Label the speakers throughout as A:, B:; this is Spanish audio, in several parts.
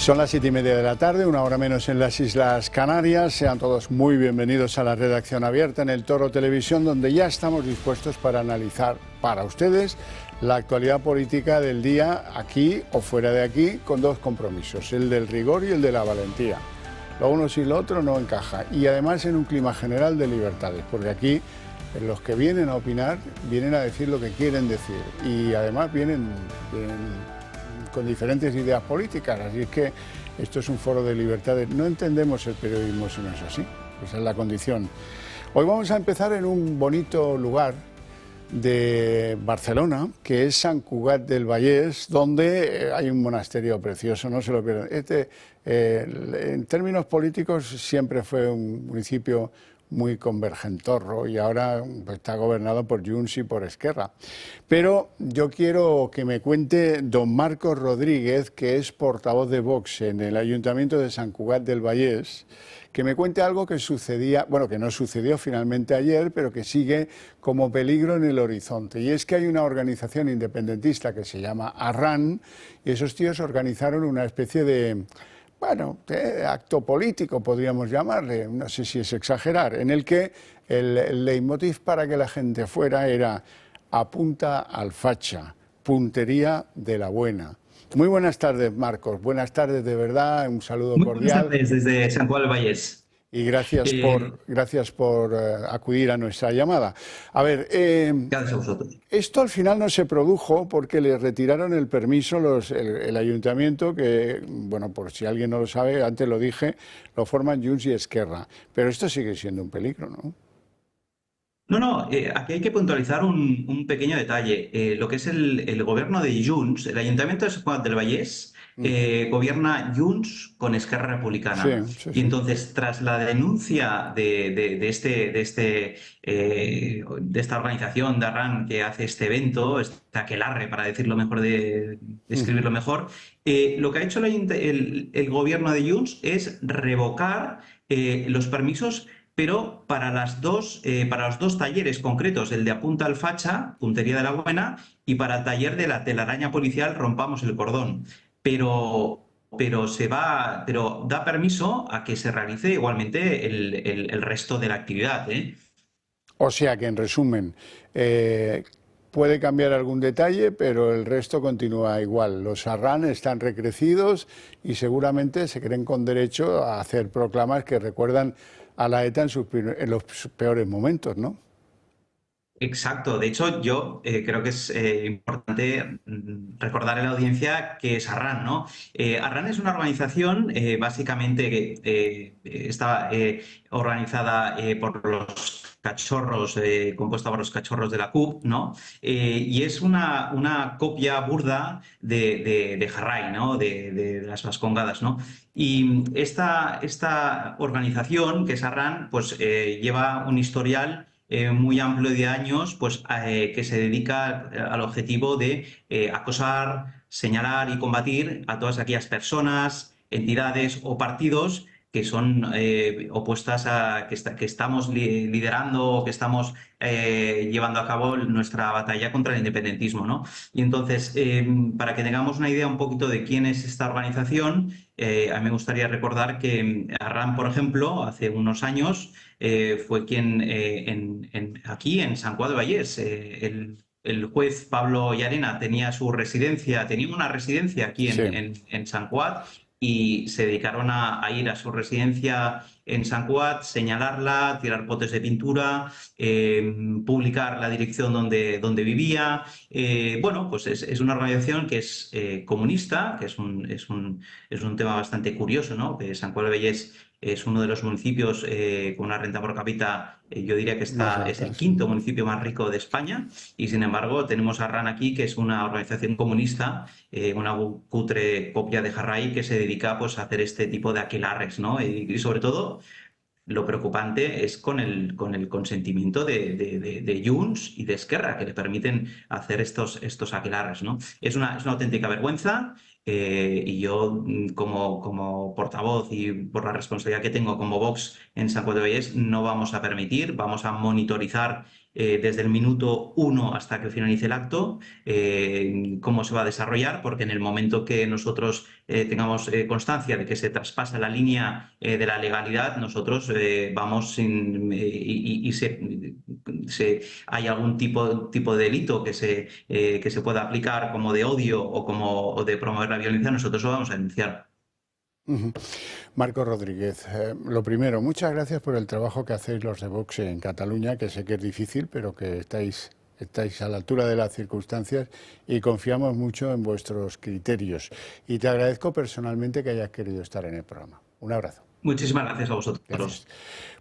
A: Son las 7:30 de la tarde, una hora menos en las Islas Canarias. Sean todos muy bienvenidos a la redacción abierta en el Toro Televisión, donde ya estamos dispuestos para analizar para ustedes la actualidad política del día, aquí o fuera de aquí, con dos compromisos, el del rigor y el de la valentía. Lo uno sin lo otro no encaja, y además en un clima general de libertades, porque aquí los que vienen a opinar vienen a decir lo que quieren decir, y además vienen con diferentes ideas políticas, así es que esto es un foro de libertades. No entendemos el periodismo si no es así, esa es la condición. Hoy vamos a empezar en un bonito lugar de Barcelona, que es Sant Cugat del Vallès, donde hay un monasterio precioso, no se lo pierdan. En términos políticos siempre fue un municipio muy convergentorro y ahora está gobernado por Junts y por Esquerra. Pero yo quiero que me cuente don Marcos Rodríguez, que es portavoz de Vox en el Ayuntamiento de Sant Cugat del Vallès, que me cuente algo que sucedía, bueno, que no sucedió finalmente ayer, pero que sigue como peligro en el horizonte. Y es que hay una organización independentista que se llama Arran, y esos tíos organizaron una especie de acto político, podríamos llamarle, no sé si es exagerar, en el que el leitmotiv para que la gente fuera era apunta al facha, puntería de la buena. Muy buenas tardes, Marcos, buenas tardes de verdad, un saludo
B: Muy buenas
A: cordial.
B: tardes desde Sant Cugat del Vallès.
A: Y gracias por acudir a nuestra llamada. A ver,
B: Gracias a vosotros.
A: esto al final no se produjo porque le retiraron el permiso el ayuntamiento, que, bueno, por si alguien no lo sabe, antes lo dije, lo forman Junts y Esquerra. Pero esto sigue siendo un peligro, ¿no?
B: No, aquí hay que puntualizar un pequeño detalle. Lo que es el gobierno de Junts, el Ayuntamiento de Sant Cugat del Vallès, gobierna Junts con Esquerra Republicana.
A: Sí.
B: Y entonces, tras la denuncia de esta organización de Arran que hace este evento, este aquelarre, para decirlo mejor, describirlo mejor, lo que ha hecho el gobierno de Junts es revocar los permisos, pero para los dos talleres concretos, el de Apunta al Facha, Puntería de la Buena, y para el taller de la telaraña policial, Rompamos el Cordón. Pero da permiso a que se realice igualmente el resto de la actividad, ¿eh?
A: O sea que, en resumen, puede cambiar algún detalle, pero el resto continúa igual. Los Arran están recrecidos y seguramente se creen con derecho a hacer proclamas que recuerdan a la ETA en los peores momentos, ¿no?
B: Exacto. De hecho, yo creo que es importante recordar a la audiencia que es Arran, ¿no? Arran es una organización básicamente que está organizada por los cachorros, compuesta por los cachorros de la CUP, ¿no? Y es una copia burda de Jarray, ¿no? De las Vascongadas, ¿no? Y esta organización, que es Arran, pues lleva un historial muy amplio de años, pues que se dedica al objetivo de acosar, señalar y combatir a todas aquellas personas, entidades o partidos que son opuestas a que estamos liderando o que estamos llevando a cabo nuestra batalla contra el independentismo, ¿no? Y entonces, para que tengamos una idea un poquito de quién es esta organización, a mí me gustaría recordar que Arran, por ejemplo, hace unos años fue quien aquí en Sant Cugat del Vallès, el juez Pablo Llarena tenía una residencia aquí
A: Sí.
B: en Sant Cugat, y se dedicaron a ir a su residencia en Sant Cugat, señalarla, tirar potes de pintura, publicar la dirección donde vivía. Bueno, pues es una organización que es comunista, que es un tema bastante curioso, ¿no? Que Sant Cugat del Vallès es uno de los municipios con una renta por cápita, yo diría que es el quinto municipio más rico de España, y sin embargo tenemos a Arran aquí, que es una organización comunista, una cutre copia de Jarray, que se dedica, pues, a hacer este tipo de aquelarres, ¿no? Y sobre todo, lo preocupante es con el consentimiento de Junts y de Esquerra, que le permiten hacer estos aquelarres, ¿no? Es una auténtica vergüenza. Y yo, como portavoz y por la responsabilidad que tengo como Vox en San Cugat del Vallès, no vamos a permitir, vamos a monitorizar desde el minuto 1 hasta que finalice el acto cómo se va a desarrollar, porque en el momento que nosotros tengamos constancia de que se traspasa la línea de la legalidad, nosotros vamos sin, y hay algún tipo de delito que se pueda aplicar como de odio o de promover la violencia, nosotros lo vamos a denunciar.
A: Marco Rodríguez, lo primero, muchas gracias por el trabajo que hacéis los de Vox en Cataluña, que sé que es difícil, pero que estáis a la altura de las circunstancias y confiamos mucho en vuestros criterios. Y te agradezco personalmente que hayas querido estar en el programa. Un abrazo.
B: Muchísimas gracias a vosotros.
A: Gracias.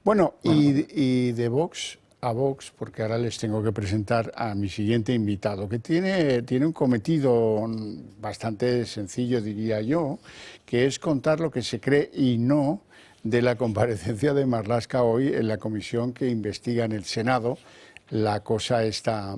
A: Bueno, y de Vox a Vox, porque ahora les tengo que presentar a mi siguiente invitado, que tiene un cometido bastante sencillo, diría yo, que es contar lo que se cree y no de la comparecencia de Marlaska hoy en la comisión que investiga en el Senado la cosa esta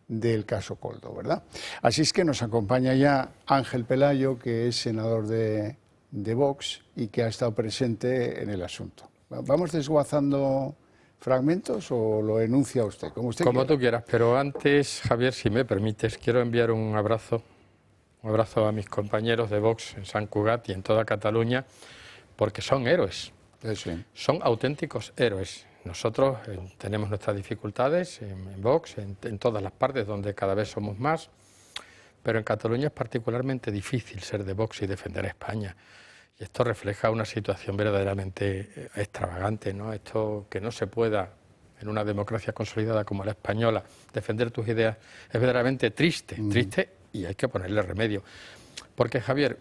A: del caso Koldo, ¿verdad? Así es que nos acompaña ya Ángel Pelayo, que es senador de Vox y que ha estado presente en el asunto. ¿Vamos desguazando fragmentos o lo enuncia usted? Como
C: tú quieras, pero antes, Javier, si me permites, quiero enviar un abrazo a mis compañeros de Vox en Sant Cugat y en toda Cataluña, porque son héroes,
A: sí.
C: Son auténticos héroes. Nosotros tenemos nuestras dificultades en Vox, en todas las partes donde cada vez somos más, pero en Cataluña es particularmente difícil ser de Vox y defender a España. Y esto refleja una situación verdaderamente extravagante, ¿no? Esto que no se pueda, en una democracia consolidada como la española, defender tus ideas es verdaderamente triste, triste, y hay que ponerle remedio. Porque, Javier,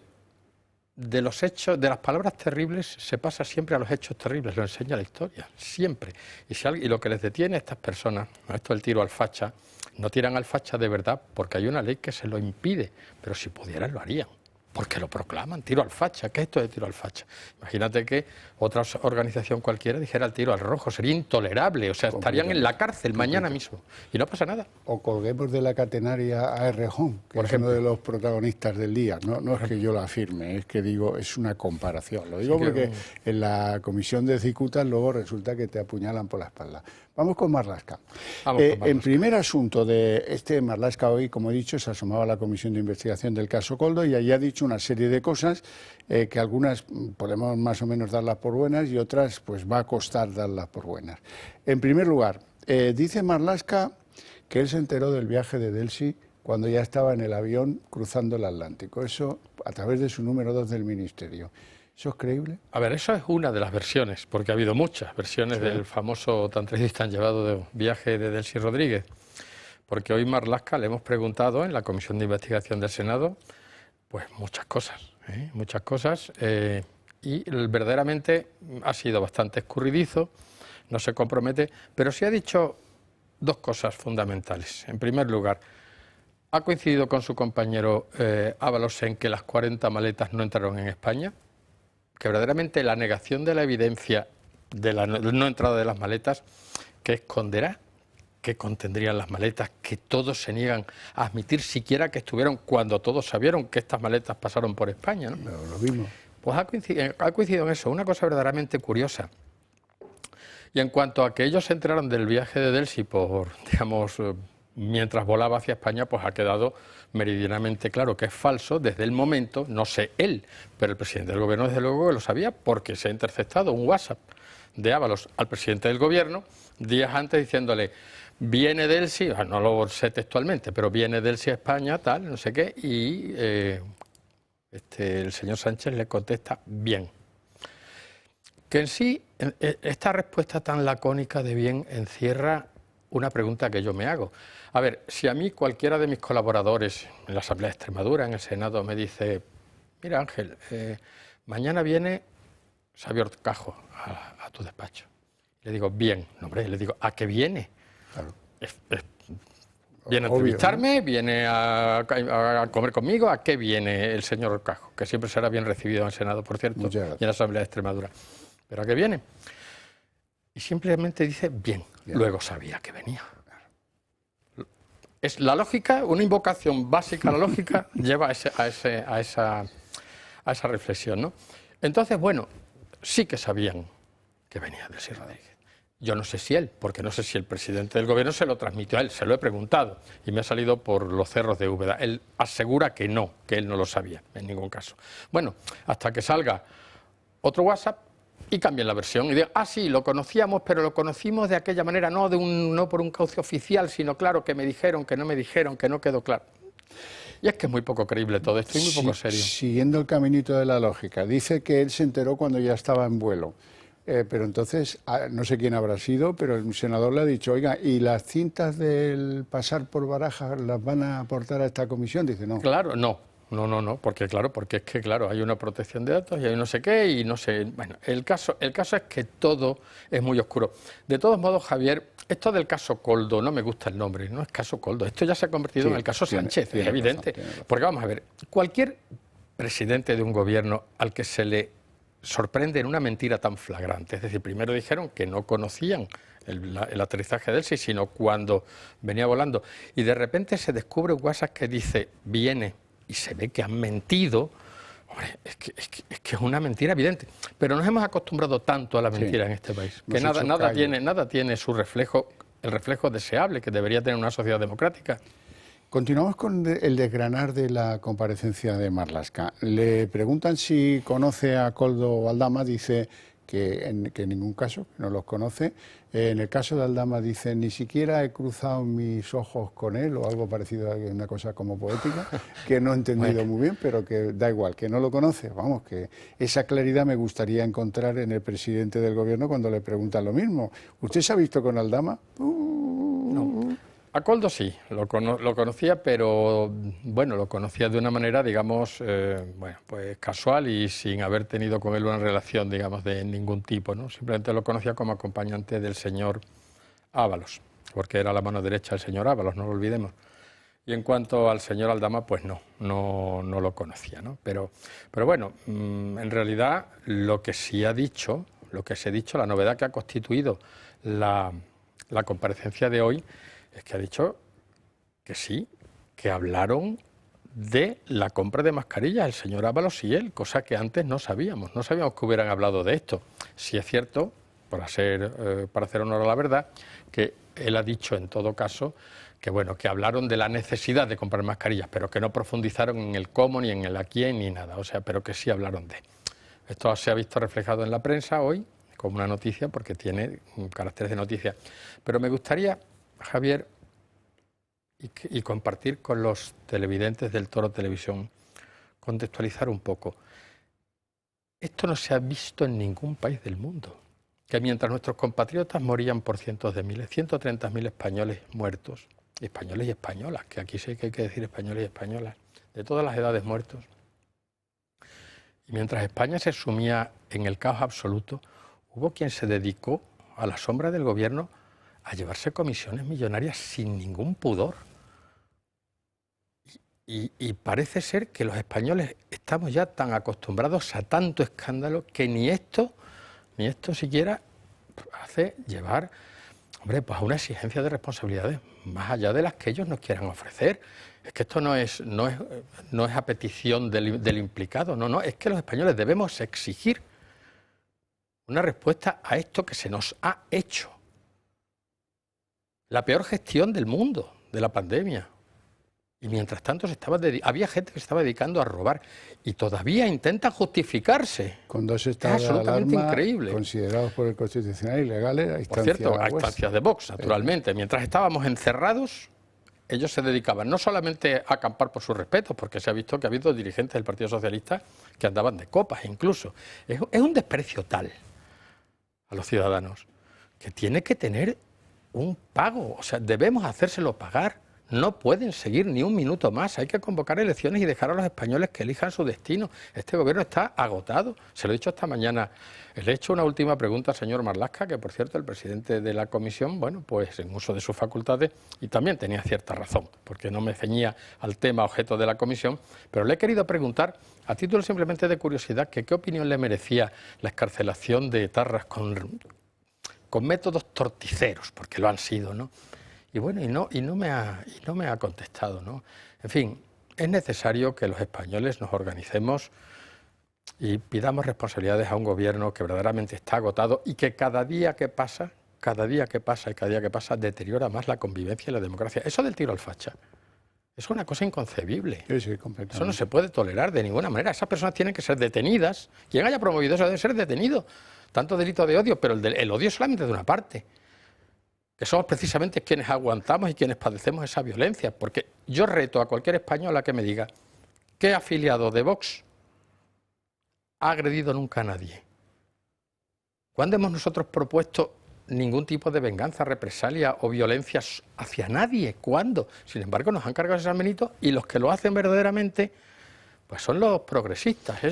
C: de los hechos, de las palabras terribles se pasa siempre a los hechos terribles, lo enseña la historia, siempre. Y lo que les detiene a estas personas, esto del tiro al facha, no tiran al facha de verdad porque hay una ley que se lo impide, pero si pudieran lo harían. Porque lo proclaman, tiro al facha. ¿Qué es esto de tiro al facha? Imagínate que otra organización cualquiera dijera el tiro al rojo, sería intolerable, o sea, estarían en la cárcel mañana mismo y no pasa nada.
A: O colguemos de la catenaria a Errejón, que es uno de los protagonistas del día. No es que yo lo afirme, es que digo, es una comparación. Lo digo porque en la comisión de cicutas luego resulta que te apuñalan por la espalda. Vamos con Marlaska. En primer asunto de este Marlaska hoy, como he dicho, se asomaba a la comisión de investigación del caso Koldo y allí ha dicho una serie de cosas que algunas podemos más o menos darlas por buenas y otras pues va a costar darlas por buenas. En primer lugar, dice Marlaska que él se enteró del viaje de Delcy cuando ya estaba en el avión cruzando el Atlántico. Eso a través de su número 2 del ministerio. ¿Eso es creíble?
C: A ver, eso es una de las versiones, porque ha habido muchas versiones del famoso tan tan llevado de viaje de Delcy Rodríguez. Porque hoy Marlaska le hemos preguntado en la Comisión de Investigación del Senado, pues muchas cosas, y verdaderamente ha sido bastante escurridizo, no se compromete, pero sí ha dicho dos cosas fundamentales. En primer lugar, ha coincidido con su compañero Ábalos en que las 40 maletas no entraron en España, que verdaderamente la negación de la evidencia de la no entrada de las maletas, que esconderá, que contendrían las maletas, que todos se niegan a admitir siquiera que estuvieron cuando todos sabieron que estas maletas pasaron por España, ¿no?
A: Lo mismo.
C: Pues ha coincidido en eso, una cosa verdaderamente curiosa. Y en cuanto a que ellos se enteraron del viaje de Delcy mientras volaba hacia España, pues ha quedado meridianamente claro que es falso desde el momento, no sé él, pero el presidente del gobierno desde luego que lo sabía porque se ha interceptado un WhatsApp de Ábalos al presidente del gobierno días antes diciéndole viene Delcy, no lo sé textualmente, pero viene Delcy a España, tal, no sé qué, y el señor Sánchez le contesta bien. Que en sí, esta respuesta tan lacónica de bien encierra una pregunta que yo me hago. A ver, si a mí cualquiera de mis colaboradores en la Asamblea de Extremadura, en el Senado, me dice, mira Ángel, mañana viene Xavier Cajo a tu despacho. Le digo, bien, no, hombre, le digo, ¿a qué viene?
A: Claro.
C: Viene a entrevistarme, ¿no? Viene a comer conmigo, ¿a qué viene el señor Cajo? Que siempre será bien recibido en el Senado, por cierto, y en la Asamblea de Extremadura. ¿Pero a qué viene? Y simplemente dice, bien. Luego sabía que venía. Es la lógica, una invocación básica a la lógica, lleva a esa reflexión, ¿no? Entonces, bueno, sí que sabían que venía del Sierra Rodríguez. Yo no sé si él, porque no sé si el presidente del gobierno se lo transmitió a él, se lo he preguntado y me ha salido por los cerros de Úbeda. Él asegura que no, que él no lo sabía en ningún caso. Bueno, hasta que salga otro WhatsApp y cambien la versión y digan, ah, sí, lo conocíamos, pero lo conocimos de aquella manera, no por un cauce oficial, sino claro, que me dijeron, que no me dijeron, que no quedó claro. Y es que es muy poco creíble todo esto y muy poco serio.
A: Siguiendo el caminito de la lógica, dice que él se enteró cuando ya estaba en vuelo. Pero entonces, no sé quién habrá sido, pero el senador le ha dicho, oiga, ¿y las cintas del pasar por Barajas las van a aportar a esta comisión? Dice, no.
C: Claro, no, porque es que hay una protección de datos y hay no sé qué y no sé. Bueno, el caso es que todo es muy oscuro. De todos modos, Javier, esto del caso Koldo, no me gusta el nombre, no es caso Koldo, esto ya se ha convertido en el caso Sánchez, es evidente. Razón. Porque vamos a ver, cualquier presidente de un gobierno al que se le sorprende en una mentira tan flagrante. Es decir, primero dijeron que no conocían el aterrizaje del SI, sino cuando venía volando. Y de repente se descubre un WhatsApp que dice, viene, y se ve que han mentido. Hombre, es que es una mentira evidente. Pero nos hemos acostumbrado tanto a la mentira en este país, que nada tiene su reflejo, el reflejo deseable que debería tener una sociedad democrática.
A: Continuamos con el desgranar de la comparecencia de Marlaska. Le preguntan si conoce a Koldo Aldama, dice que en ningún caso, no los conoce. En el caso de Aldama dice, ni siquiera he cruzado mis ojos con él, o algo parecido a una cosa como poética, que no he entendido muy bien, pero que da igual, que no lo conoce. Vamos, que esa claridad me gustaría encontrar en el presidente del gobierno cuando le preguntan lo mismo. ¿Usted se ha visto con Aldama?
C: No. A Koldo sí, lo conocía, pero bueno, lo conocía de una manera, digamos, pues casual y sin haber tenido con él una relación, digamos, de ningún tipo, ¿no? Simplemente lo conocía como acompañante del señor Ábalos, porque era la mano derecha del señor Ábalos, no lo olvidemos. Y en cuanto al señor Aldama, pues no lo conocía, ¿no? Pero bueno, en realidad lo que sí ha dicho, la novedad que ha constituido la comparecencia de hoy, es que ha dicho que sí, que hablaron de la compra de mascarillas, el señor Ábalos y él, cosa que antes no sabíamos que hubieran hablado de esto. Sí es cierto, para hacer honor a la verdad, que él ha dicho en todo caso que bueno, que hablaron de la necesidad de comprar mascarillas, pero que no profundizaron en el cómo, ni en el a quién, ni nada, o sea, pero que sí hablaron de. Esto se ha visto reflejado en la prensa hoy como una noticia, porque tiene caracteres de noticia. Pero me gustaría, Javier, y compartir con los televidentes del Toro Televisión, contextualizar un poco. Esto no se ha visto en ningún país del mundo. Que mientras nuestros compatriotas morían por cientos de miles, 130.000 españoles muertos, españoles y españolas, que aquí sí que hay que decir españoles y españolas, de todas las edades muertos. Y mientras España se sumía en el caos absoluto, hubo quien se dedicó a la sombra del gobierno a llevarse comisiones millonarias sin ningún pudor. Y parece ser que los españoles estamos ya tan acostumbrados a tanto escándalo que ni esto siquiera hace llevar, hombre, pues a una exigencia de responsabilidades más allá de las que ellos nos quieran ofrecer. Es que esto no es a petición del implicado, no, es que los españoles debemos exigir una respuesta a esto que se nos ha hecho. La peor gestión del mundo, de la pandemia. Y mientras tanto había gente que se estaba dedicando a robar y todavía intentan justificarse.
A: Con dos estados
C: de alarma increíble,
A: considerados por el Constitucional ilegales a instancias,
C: por cierto, a instancias de Vox, naturalmente. Mientras estábamos encerrados, ellos se dedicaban no solamente a acampar por sus respetos, porque se ha visto que ha habido dirigentes del Partido Socialista que andaban de copas incluso. Es un desprecio tal a los ciudadanos que tiene que tener un pago, o sea, debemos hacérselo pagar. No pueden seguir ni un minuto más, hay que convocar elecciones y dejar a los españoles que elijan su destino. Este gobierno está agotado, se lo he dicho esta mañana. Le he hecho una última pregunta al señor Marlaska, que por cierto el presidente de la comisión, bueno, pues en uso de sus facultades, y también tenía cierta razón, porque no me ceñía al tema objeto de la comisión, pero le he querido preguntar, a título simplemente de curiosidad, que qué opinión le merecía la excarcelación de etarras con métodos torticeros, porque lo han sido, ¿no? Y bueno, y no me ha contestado, ¿no? En fin, es necesario que los españoles nos organicemos y pidamos responsabilidades a un gobierno que verdaderamente está agotado y que cada día que pasa deteriora más la convivencia y la democracia. Eso del tiro al facha es una cosa inconcebible.
A: Sí, completamente.
C: Eso no se puede tolerar de ninguna manera. Esas personas tienen que ser detenidas. Quien haya promovido eso debe ser detenido. Tanto delito de odio, pero el odio es solamente de una parte. Que somos precisamente quienes aguantamos y quienes padecemos esa violencia. Porque yo reto a cualquier español a que me diga ¿qué afiliado de Vox ha agredido nunca a nadie? ¿Cuándo hemos nosotros propuesto ningún tipo de venganza, represalia o violencia hacia nadie? ¿Cuándo? Sin embargo, nos han cargado ese San Benito y los que lo hacen verdaderamente pues son los progresistas,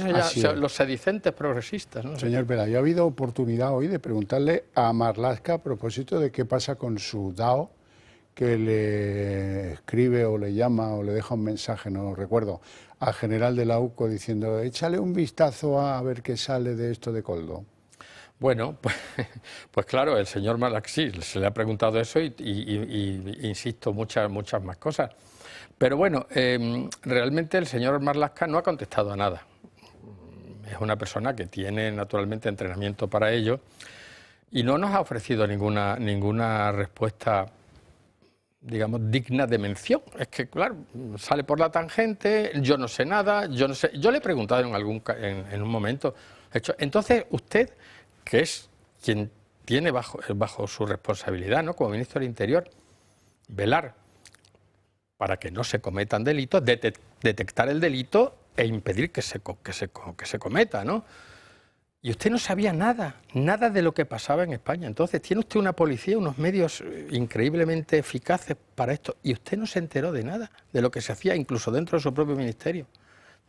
C: los sedicentes progresistas, ¿no?
A: Señor Pelayo, ha habido oportunidad hoy de preguntarle a Marlaska a propósito de qué pasa con su DAO, que le escribe o le llama o le deja un mensaje, no recuerdo, al general de la UCO diciendo échale un vistazo a ver qué sale de esto de Koldo.
C: Bueno, pues claro, el señor Malaxí se le ha preguntado eso y insisto, muchas más cosas. Pero bueno, realmente el señor Marlaska no ha contestado a nada. Es una persona que tiene naturalmente entrenamiento para ello y no nos ha ofrecido ninguna respuesta, digamos, digna de mención. Es que, claro, sale por la tangente, yo no sé nada, yo no sé. Yo le he preguntado en un momento, entonces usted, que es quien tiene bajo su responsabilidad, ¿no?, como ministro del Interior, velar para que no se cometan delitos, detectar el delito e impedir que se cometa, ¿no? Y usted no sabía nada de lo que pasaba en España. Entonces, tiene usted una policía, unos medios increíblemente eficaces para esto, y usted no se enteró de nada, de lo que se hacía incluso dentro de su propio ministerio.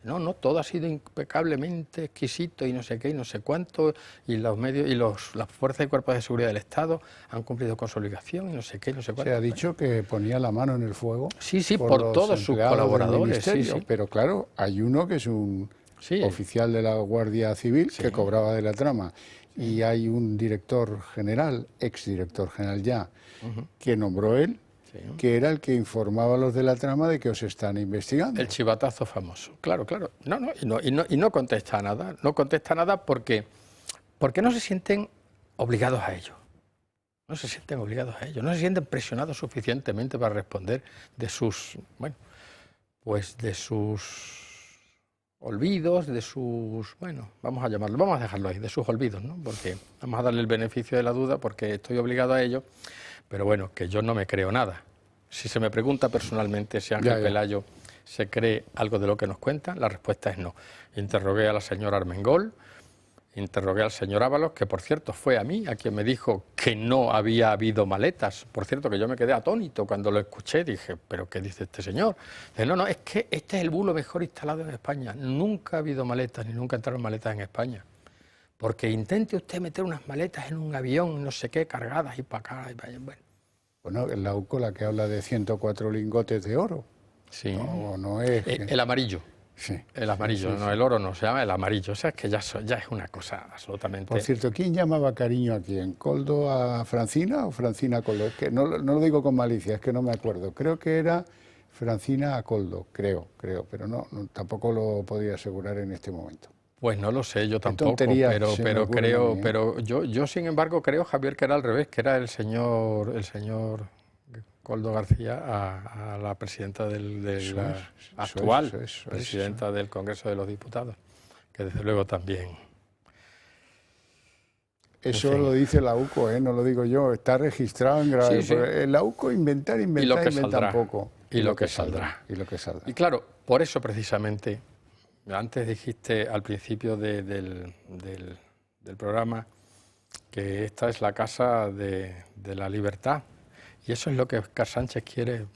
C: No, todo ha sido impecablemente exquisito y no sé qué y no sé cuánto, y los medios y las fuerzas y cuerpos de seguridad del Estado han cumplido con su obligación y no sé qué y no sé cuánto.
A: Se ha dicho que ponía la mano en el fuego.
C: Sí, por todos sus colaboradores. Sí.
A: Pero claro, hay uno que es un oficial de la Guardia Civil que cobraba de la trama y hay un director general, exdirector general ya, que nombró él, que era el que informaba a los de la trama de que os están investigando.
C: El chivatazo famoso, claro. Y no contesta nada. No contesta nada porque no se sienten obligados a ello. No se sienten obligados a ello. No se sienten presionados suficientemente para responder de sus, de sus olvidos, de sus, vamos a dejarlo ahí, de sus olvidos, ¿no? Porque vamos a darle el beneficio de la duda porque estoy obligado a ello. Pero bueno, que yo no me creo nada. Si se me pregunta personalmente si Ángel Pelayo se cree algo de lo que nos cuentan, la respuesta es no. Interrogué a la señora Armengol, interrogué al señor Ábalos, que por cierto fue a mí a quien me dijo que no había habido maletas. Por cierto, que yo me quedé atónito cuando lo escuché, dije, ¿pero qué dice este señor? Dice, no, es que este es el bulo mejor instalado en España. Nunca ha habido maletas, ni nunca entraron maletas en España. Porque intente usted meter unas maletas en un avión, no sé qué, cargadas y para acá y para allá.
A: Bueno, en la UCO la que habla de 104 lingotes de oro.
C: Sí.
A: No es...
C: El amarillo.
A: Sí.
C: El amarillo, no, el oro no, se llama el amarillo. O sea, es que ya es una cosa absolutamente...
A: Por cierto, ¿quién llamaba cariño a quién? ¿Coldo a Francina o Francina a Coldo? Es que no lo digo con malicia, es que no me acuerdo. Creo que era Francina a Coldo, creo, pero no, tampoco lo podría asegurar en este momento.
C: Pues no lo sé, yo tampoco, pero creo, pero yo sin embargo creo, Javier, que era al revés, que era el señor Koldo García a la presidenta actual presidenta del Congreso de los Diputados, que desde luego también...
A: Eso lo dice la UCO, no lo digo yo, está registrado en grave. Sí. La UCO inventar poco.
C: Y lo que saldrá. Y claro, por eso precisamente... Antes dijiste al principio del programa que esta es la casa de la libertad y eso es lo que Óscar Sánchez quiere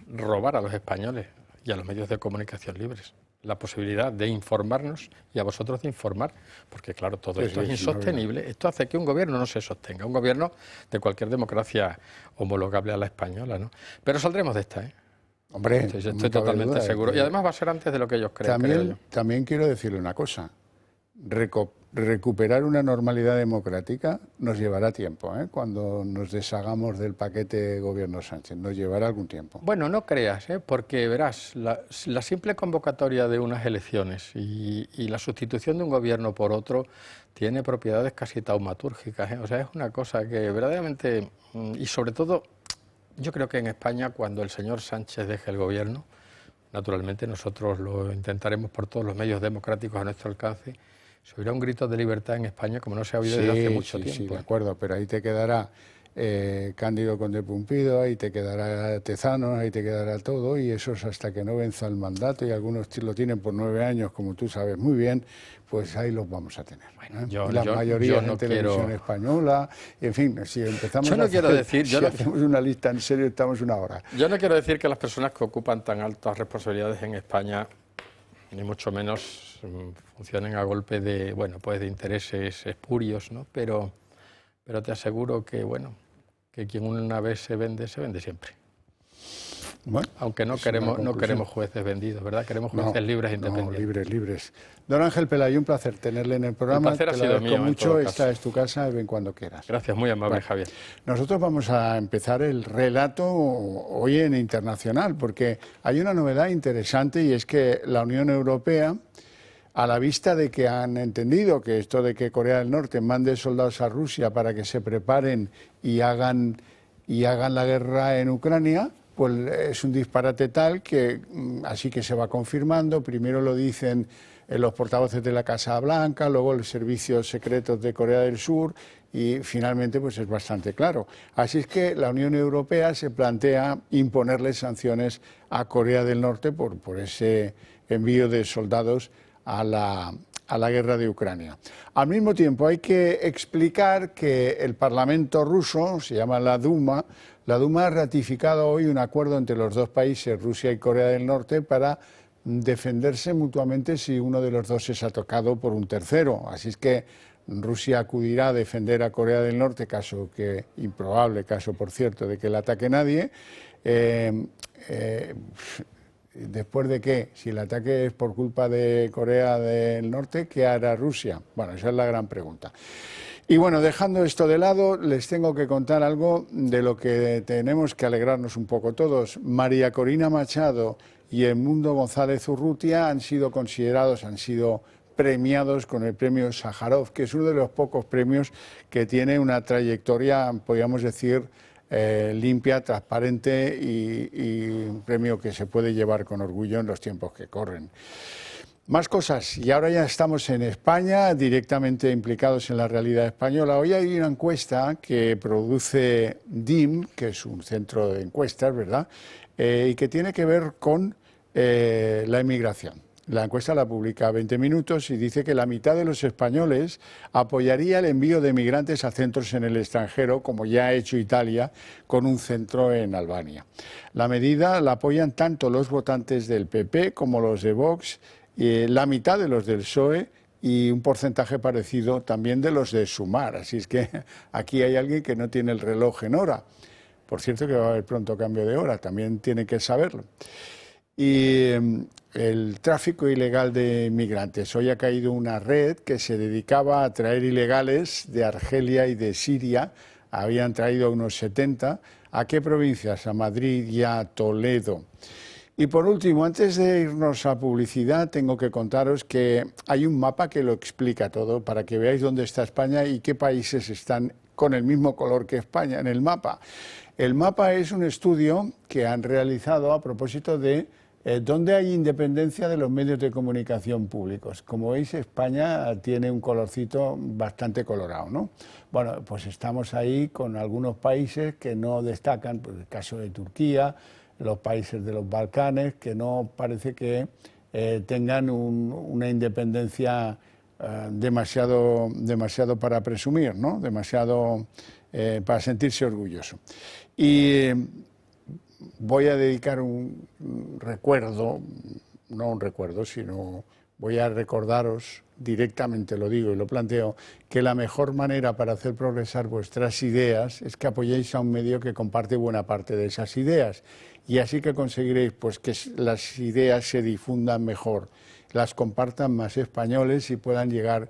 C: robar a los españoles y a los medios de comunicación libres. La posibilidad de informarnos y a vosotros de informar, porque claro, todo esto es insostenible. Esto hace que un gobierno no se sostenga, un gobierno de cualquier democracia homologable a la española, ¿no? Pero saldremos de esta,
A: Hombre,
C: estoy totalmente seguro. Y además va a ser antes de lo que ellos creen.
A: También quiero decirle una cosa. recuperar una normalidad democrática nos llevará tiempo, ¿eh? Cuando nos deshagamos del paquete gobierno Sánchez, nos llevará algún tiempo.
C: Bueno, no creas, porque verás, la simple convocatoria de unas elecciones y la sustitución de un gobierno por otro tiene propiedades casi taumatúrgicas, ¿eh? O sea, es una cosa que verdaderamente, y sobre todo, yo creo que en España, cuando el señor Sánchez deje el gobierno, naturalmente nosotros lo intentaremos por todos los medios democráticos a nuestro alcance. Se oirá un grito de libertad en España como no se ha oído desde hace mucho tiempo.
A: Sí, de acuerdo, pero ahí te quedará Cándido Conde Pumpido, ahí te quedará Tezanos, ahí te quedará todo, y eso es hasta que no venza el mandato, y algunos lo tienen por 9 años, como tú sabes muy bien, pues ahí los vamos a tener.
C: Bueno,
A: la mayoría
C: no
A: en televisión española, en fin, si empezamos hacemos una lista en serio, estamos una hora.
C: Yo no quiero decir que las personas que ocupan tan altas responsabilidades en España, ni mucho menos funcionen a golpe de, bueno, pues de intereses espurios, ¿no? Pero te aseguro que, bueno, que quien una vez se vende siempre.
A: Bueno,
C: aunque no queremos jueces vendidos, ¿verdad? Queremos jueces libres e independientes.
A: Libres. Don Ángel Pelayo, un placer tenerle en el programa.
C: El placer ha sido mío,
A: mucho. Esta es tu casa, ven cuando quieras.
C: Gracias, muy amable, Javier.
A: Nosotros vamos a empezar el relato hoy en internacional, porque hay una novedad interesante, y es que la Unión Europea, a la vista de que han entendido que esto de que Corea del Norte mande soldados a Rusia para que se preparen y hagan la guerra en Ucrania, pues es un disparate tal que así que se va confirmando. Primero lo dicen los portavoces de la Casa Blanca, luego los servicios secretos de Corea del Sur, y finalmente pues es bastante claro. Así es que la Unión Europea se plantea imponerle sanciones a Corea del Norte por ese envío de soldados a la guerra de Ucrania. Al mismo tiempo hay que explicar que el Parlamento ruso, se llama la Duma ha ratificado hoy un acuerdo entre los dos países, Rusia y Corea del Norte, para defenderse mutuamente si uno de los dos es atacado por un tercero. Así es que Rusia acudirá a defender a Corea del Norte, improbable caso, por cierto, de que le ataque nadie. Después de que, si el ataque es por culpa de Corea del Norte, ¿qué hará Rusia? Bueno, esa es la gran pregunta. Y bueno, dejando esto de lado, les tengo que contar algo de lo que tenemos que alegrarnos un poco todos. María Corina Machado y Edmundo González Urrutia han sido premiados con el premio Sájarov, que es uno de los pocos premios que tiene una trayectoria, podríamos decir, limpia, transparente, y un premio que se puede llevar con orgullo en los tiempos que corren. Más cosas, y ahora ya estamos en España, directamente implicados en la realidad española. Hoy hay una encuesta que produce DIM, que es un centro de encuestas, ¿verdad?, y que tiene que ver con la inmigración. La encuesta la publica 20 Minutos y dice que la mitad de los españoles apoyaría el envío de migrantes a centros en el extranjero, como ya ha hecho Italia con un centro en Albania. La medida la apoyan tanto los votantes del PP como los de Vox, la mitad de los del PSOE y un porcentaje parecido también de los de Sumar. Así es que aquí hay alguien que no tiene el reloj en hora. Por cierto que va a haber pronto cambio de hora, también tiene que saberlo. Y el tráfico ilegal de inmigrantes. Hoy ha caído una red que se dedicaba a traer ilegales de Argelia y de Siria. Habían traído unos 70. ¿A qué provincias? A Madrid y a Toledo. Y por último, antes de irnos a publicidad, tengo que contaros que hay un mapa que lo explica todo, para que veáis dónde está España y qué países están con el mismo color que España en el mapa. El mapa es un estudio que han realizado a propósito de dónde hay independencia de los medios de comunicación públicos. Como veis, España tiene un colorcito bastante colorado, ¿no? Bueno, pues estamos ahí con algunos países que no destacan, pues el caso de Turquía, los países de los Balcanes, que no parece que tengan una independencia demasiado para presumir, ¿no? Demasiado para sentirse orgulloso. Y voy a dedicar un recuerdo, no un recuerdo, sino voy a recordaros, directamente lo digo y lo planteo, que la mejor manera para hacer progresar vuestras ideas es que apoyéis a un medio que comparte buena parte de esas ideas, y así que conseguiréis pues que las ideas se difundan mejor, las compartan más españoles y puedan llegar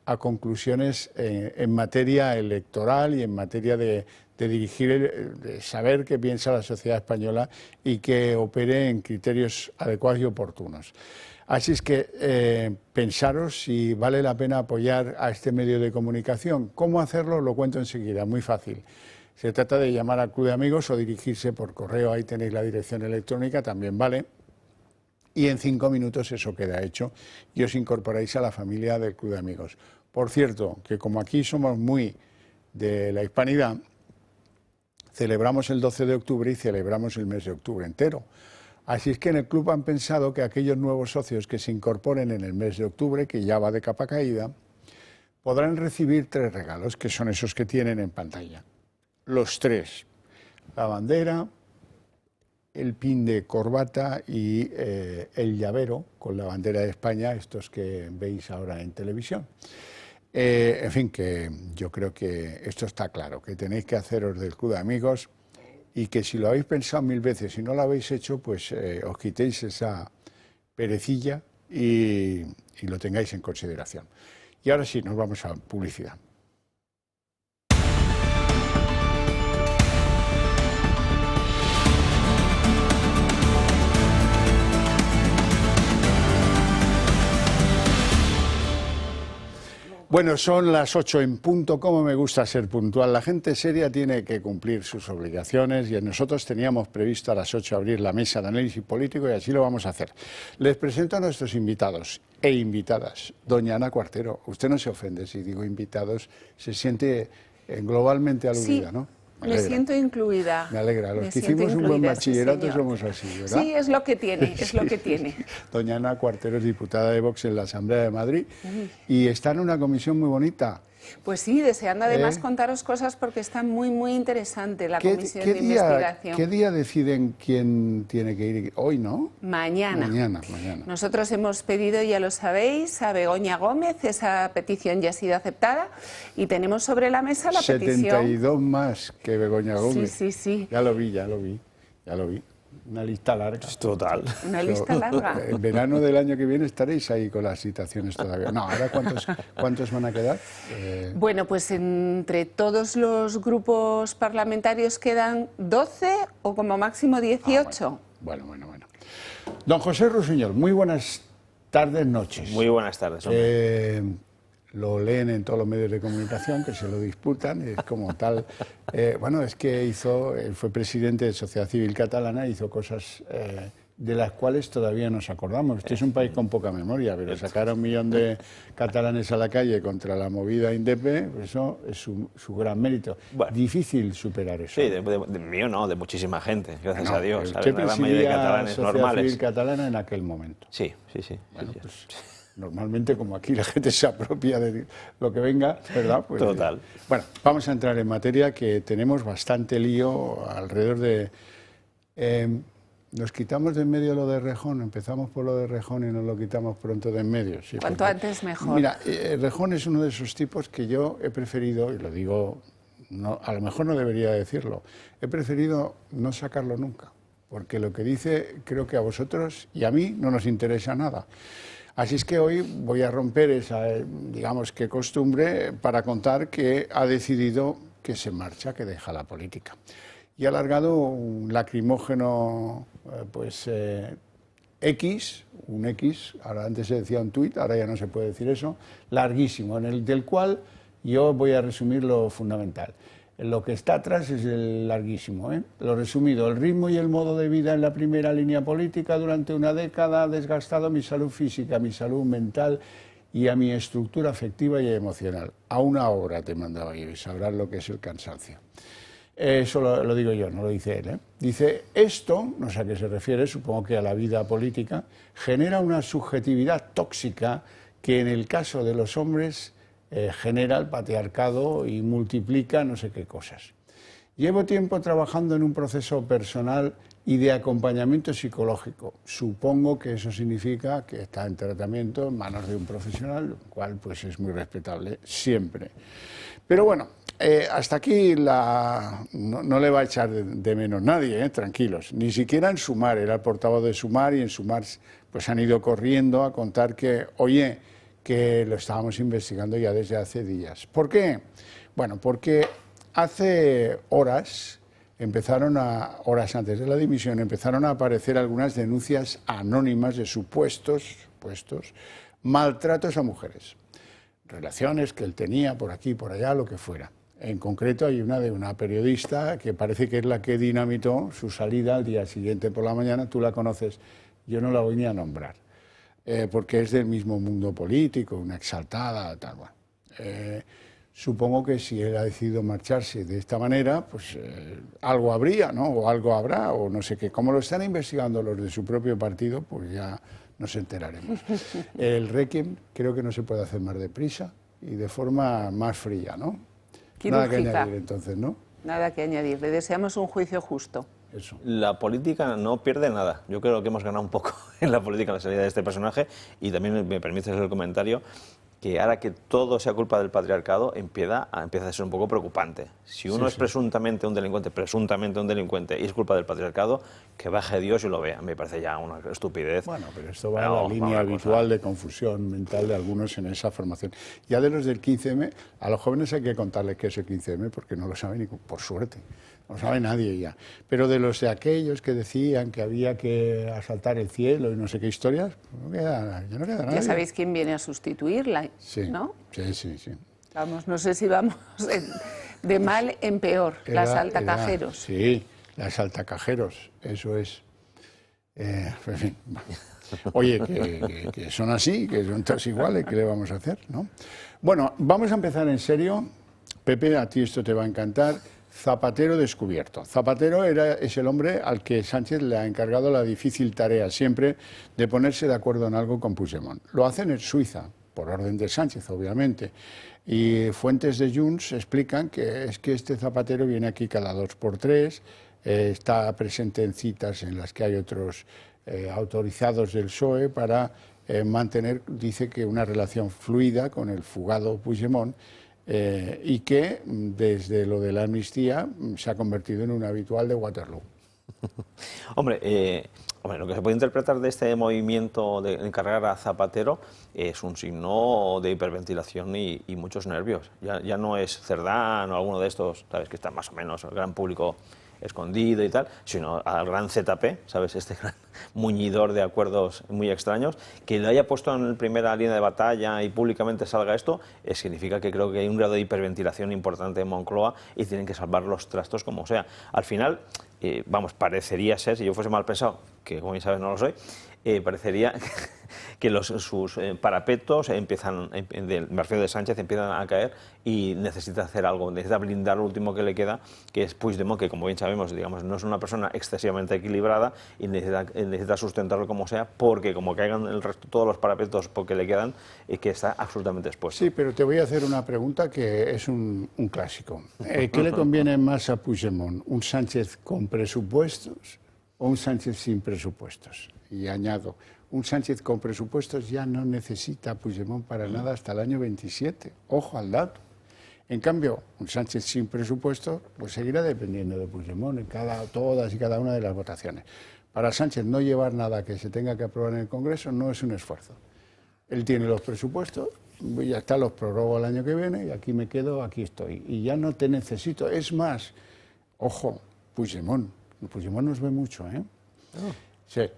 A: a conclusiones en materia electoral y en materia de dirigir, de saber qué piensa la sociedad española y que opere en criterios adecuados y oportunos. Así es que pensaros si vale la pena apoyar a este medio de comunicación. ¿Cómo hacerlo? Lo cuento enseguida, muy fácil. Se trata de llamar al Club de Amigos o dirigirse por correo, ahí tenéis la dirección electrónica, también vale. Y en 5 minutos eso queda hecho y os incorporáis a la familia del Club de Amigos. Por cierto, que como aquí somos muy de la hispanidad, celebramos el 12 de octubre y celebramos el mes de octubre entero. Así es que en el club han pensado que aquellos nuevos socios que se incorporen en el mes de octubre, que ya va de capa caída, podrán recibir 3 regalos, que son esos que tienen en pantalla. Los 3, la bandera, el pin de corbata y el llavero con la bandera de España, estos que veis ahora en televisión. En fin, que yo creo que esto está claro, que tenéis que haceros del Club de Amigos y que si lo habéis pensado 1000 veces y no lo habéis hecho, pues os quitéis esa perecilla y lo tengáis en consideración. Y ahora sí, nos vamos a publicidad. Bueno, son las 8 en punto, como me gusta ser puntual. La gente seria tiene que cumplir sus obligaciones y nosotros teníamos previsto a las 8 abrir la mesa de análisis político y así lo vamos a hacer. Les presento a nuestros invitados e invitadas. Doña Ana Cuartero, usted no se ofende si digo invitados, se siente globalmente aludida,
D: sí.
A: ¿no?
D: Me siento incluida.
A: Me alegra. Los que hicimos un buen bachillerato
D: sí,
A: somos así, ¿verdad?
D: Sí, es lo que tiene, es lo que tiene.
A: Doña Ana Cuartero es diputada de Vox en la Asamblea de Madrid y está en una comisión muy bonita.
D: Pues sí, deseando además contaros cosas porque está muy, muy interesante la comisión de investigación.
A: ¿Qué día deciden quién tiene que ir? Hoy, ¿no?
D: Mañana.
A: Mañana.
D: Nosotros hemos pedido, ya lo sabéis, a Begoña Gómez, esa petición ya ha sido aceptada y tenemos sobre la mesa la petición.
A: 72 más que Begoña Gómez.
D: Sí.
A: Ya lo vi. Una lista larga.
E: Total.
D: Una lista larga.
A: El verano del año que viene estaréis ahí con las citaciones todavía. No, ¿ahora cuántos van a quedar?
D: Bueno, pues entre todos los grupos parlamentarios quedan 12 o como máximo 18.
A: Bueno. Don José Rusiñol, muy buenas tardes, noches.
E: Muy buenas tardes, hombre.
A: Lo leen en todos los medios de comunicación, que se lo disputan, es como tal. Bueno, es que él fue presidente de Sociedad Civil Catalana, hizo cosas de las cuales todavía nos acordamos. Este es un país con poca memoria, pero sacar a 1 millón de catalanes a la calle contra la movida indepe, eso es su gran mérito. Bueno, difícil superar eso.
E: Sí, de mío no, de muchísima gente, gracias a Dios.
A: Usted presidía
E: catalanes
A: Sociedad
E: normales.
A: Civil Catalana en aquel momento.
E: Sí.
A: Bueno, pues, normalmente, como aquí la gente se apropia de lo que venga, ¿verdad? Pues,
E: total.
A: Bueno, vamos a entrar en materia, que tenemos bastante lío alrededor de... nos quitamos de en medio lo de Rejón, empezamos por lo de Rejón y nos lo quitamos pronto de en medio. Sí,
D: cuanto antes mejor.
A: Mira, Rejón es uno de esos tipos que yo he preferido, y lo digo, a lo mejor no debería decirlo, he preferido no sacarlo nunca, porque lo que dice creo que a vosotros y a mí no nos interesa nada. Así es que hoy voy a romper esa, digamos que costumbre, para contar que ha decidido que se marcha, que deja la política. Y ha largado un lacrimógeno, un X, ahora antes se decía un tuit, ahora ya no se puede decir eso, larguísimo, del cual yo voy a resumir lo fundamental. Lo que está atrás es el larguísimo, Lo resumido, el ritmo y el modo de vida en la primera línea política durante una década ha desgastado mi salud física, mi salud mental y a mi estructura afectiva y emocional. A una hora te mandaba yo y sabrás lo que es el cansancio. Eso lo digo yo, no lo dice él. Dice, esto, no sé a qué se refiere, supongo que a la vida política, genera una subjetividad tóxica que en el caso de los hombres genera el patriarcado y multiplica no sé qué cosas. Llevo tiempo trabajando en un proceso personal y de acompañamiento psicológico. Supongo que eso significa que está en tratamiento en manos de un profesional, lo cual pues es muy respetable siempre. Pero bueno, hasta aquí no le va a echar de menos nadie, tranquilos. Ni siquiera en Sumar, era el portavoz de Sumar y en Sumar pues han ido corriendo a contar que, oye, que lo estábamos investigando ya desde hace días. ¿Por qué? Bueno, porque hace horas, horas antes de la dimisión, empezaron a aparecer algunas denuncias anónimas de supuestos maltratos a mujeres. Relaciones que él tenía por aquí, por allá, lo que fuera. En concreto hay una de una periodista que parece que es la que dinamitó su salida al día siguiente por la mañana. Tú la conoces, yo no la voy ni a nombrar, porque es del mismo mundo político, una exaltada, tal. Bueno, supongo que si él ha decidido marcharse de esta manera, pues algo habría, ¿no? O algo habrá, o no sé qué. Como lo están investigando los de su propio partido, pues ya nos enteraremos. El Requiem creo que no se puede hacer más deprisa y de forma más fría, ¿no?
D: Quirúrgica.
A: Nada que añadir entonces, ¿no?
D: Nada que añadir. Le deseamos un juicio justo.
A: Eso.
E: La política no pierde nada. Yo creo que hemos ganado un poco en la política en la salida de este personaje y también me permites el comentario que ahora que todo sea culpa del patriarcado empieza a ser un poco preocupante. Si uno es presuntamente un delincuente y es culpa del patriarcado, que baje Dios y lo vea. Me parece ya una estupidez.
A: Bueno, pero esto va en la línea habitual de confusión mental de algunos en esa formación. Ya de los del 15M, a los jóvenes hay que contarles qué es el 15M porque no lo saben, ni por suerte. No lo sabe nadie ya. Pero de los de aquellos que decían que había que asaltar el cielo y no sé qué historias, ya no queda nadie.
D: Ya sabéis quién viene a sustituirla,
A: sí,
D: ¿no?
A: Sí.
D: Vamos, no sé si vamos de mal en peor, las altacajeros.
A: Sí, las altacajeros, eso es. En fin. Oye, que son así, que son todos iguales, ¿qué le vamos a hacer, no? Bueno, vamos a empezar en serio. Pepe, a ti esto te va a encantar. Zapatero descubierto. Zapatero es el hombre al que Sánchez le ha encargado la difícil tarea siempre de ponerse de acuerdo en algo con Puigdemont. Lo hacen en Suiza, por orden de Sánchez, obviamente. Y fuentes de Junts explican que es que este Zapatero viene aquí cada 2 por 3, está presente en citas en las que hay otros autorizados del PSOE para mantener, dice que una relación fluida con el fugado Puigdemont, y que desde lo de la amnistía se ha convertido en un habitual de Waterloo.
E: Hombre, lo que se puede interpretar de este movimiento de encargar a Zapatero es un signo de hiperventilación y muchos nervios. Ya no es Cerdán o alguno de estos, ¿sabes?, que está más o menos el gran público escondido y tal, sino al gran ZP, ¿sabes?, este gran muñidor de acuerdos muy extraños, que lo haya puesto en primera línea de batalla y públicamente salga esto, significa que creo que hay un grado de hiperventilación importante en Moncloa y tienen que salvar los trastos como sea. Al final, parecería ser, si yo fuese mal pensado, que como bien sabes no lo soy, parecería que sus parapetos del Marcelo de Sánchez empiezan a caer y necesita hacer algo, necesita blindar lo último que le queda, que es Puigdemont, que como bien sabemos, digamos, no es una persona excesivamente equilibrada y necesita sustentarlo como sea, porque como caigan el resto, todos los parapetos porque le quedan, que está absolutamente expuesto.
A: Sí, pero te voy a hacer una pregunta que es un clásico. ¿Qué le conviene más a Puigdemont? ¿Un Sánchez con presupuestos o un Sánchez sin presupuestos? Y añado, un Sánchez con presupuestos ya no necesita a Puigdemont para nada hasta el año 27. Ojo al dato. En cambio, un Sánchez sin presupuesto pues seguirá dependiendo de Puigdemont en todas y cada una de las votaciones. Para Sánchez no llevar nada que se tenga que aprobar en el Congreso no es un esfuerzo. Él tiene los presupuestos, ya está, los prorrogo el año que viene y aquí me quedo, aquí estoy. Y ya no te necesito. Es más, ojo, Puigdemont nos ve mucho, ¿eh?
E: Oh.
A: Sí.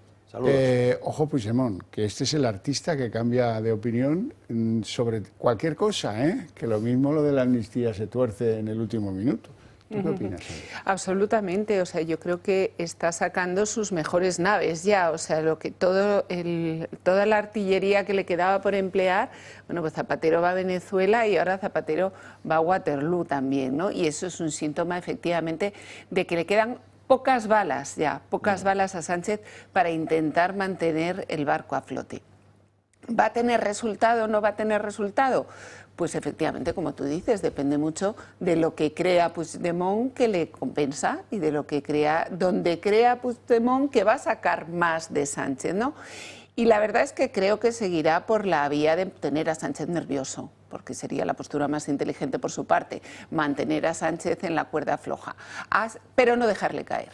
A: Ojo Puigdemont, que este es el artista que cambia de opinión sobre cualquier cosa, ¿eh? Que lo mismo lo de la amnistía se tuerce en el último minuto. ¿Tú qué opinas?
D: Absolutamente, o sea, yo creo que está sacando sus mejores naves ya, o sea, toda la artillería que le quedaba por emplear, bueno, pues Zapatero va a Venezuela y ahora Zapatero va a Waterloo también, ¿no? Y eso es un síntoma efectivamente de que le quedan pocas balas a Sánchez para intentar mantener el barco a flote. ¿Va a tener resultado o no va a tener resultado? Pues efectivamente, como tú dices, depende mucho de lo que crea Puigdemont que le compensa y de lo que donde crea Puigdemont que va a sacar más de Sánchez, ¿no? Y la verdad es que creo que seguirá por la vía de tener a Sánchez nervioso, porque sería la postura más inteligente por su parte, mantener a Sánchez en la cuerda floja, pero no dejarle caer.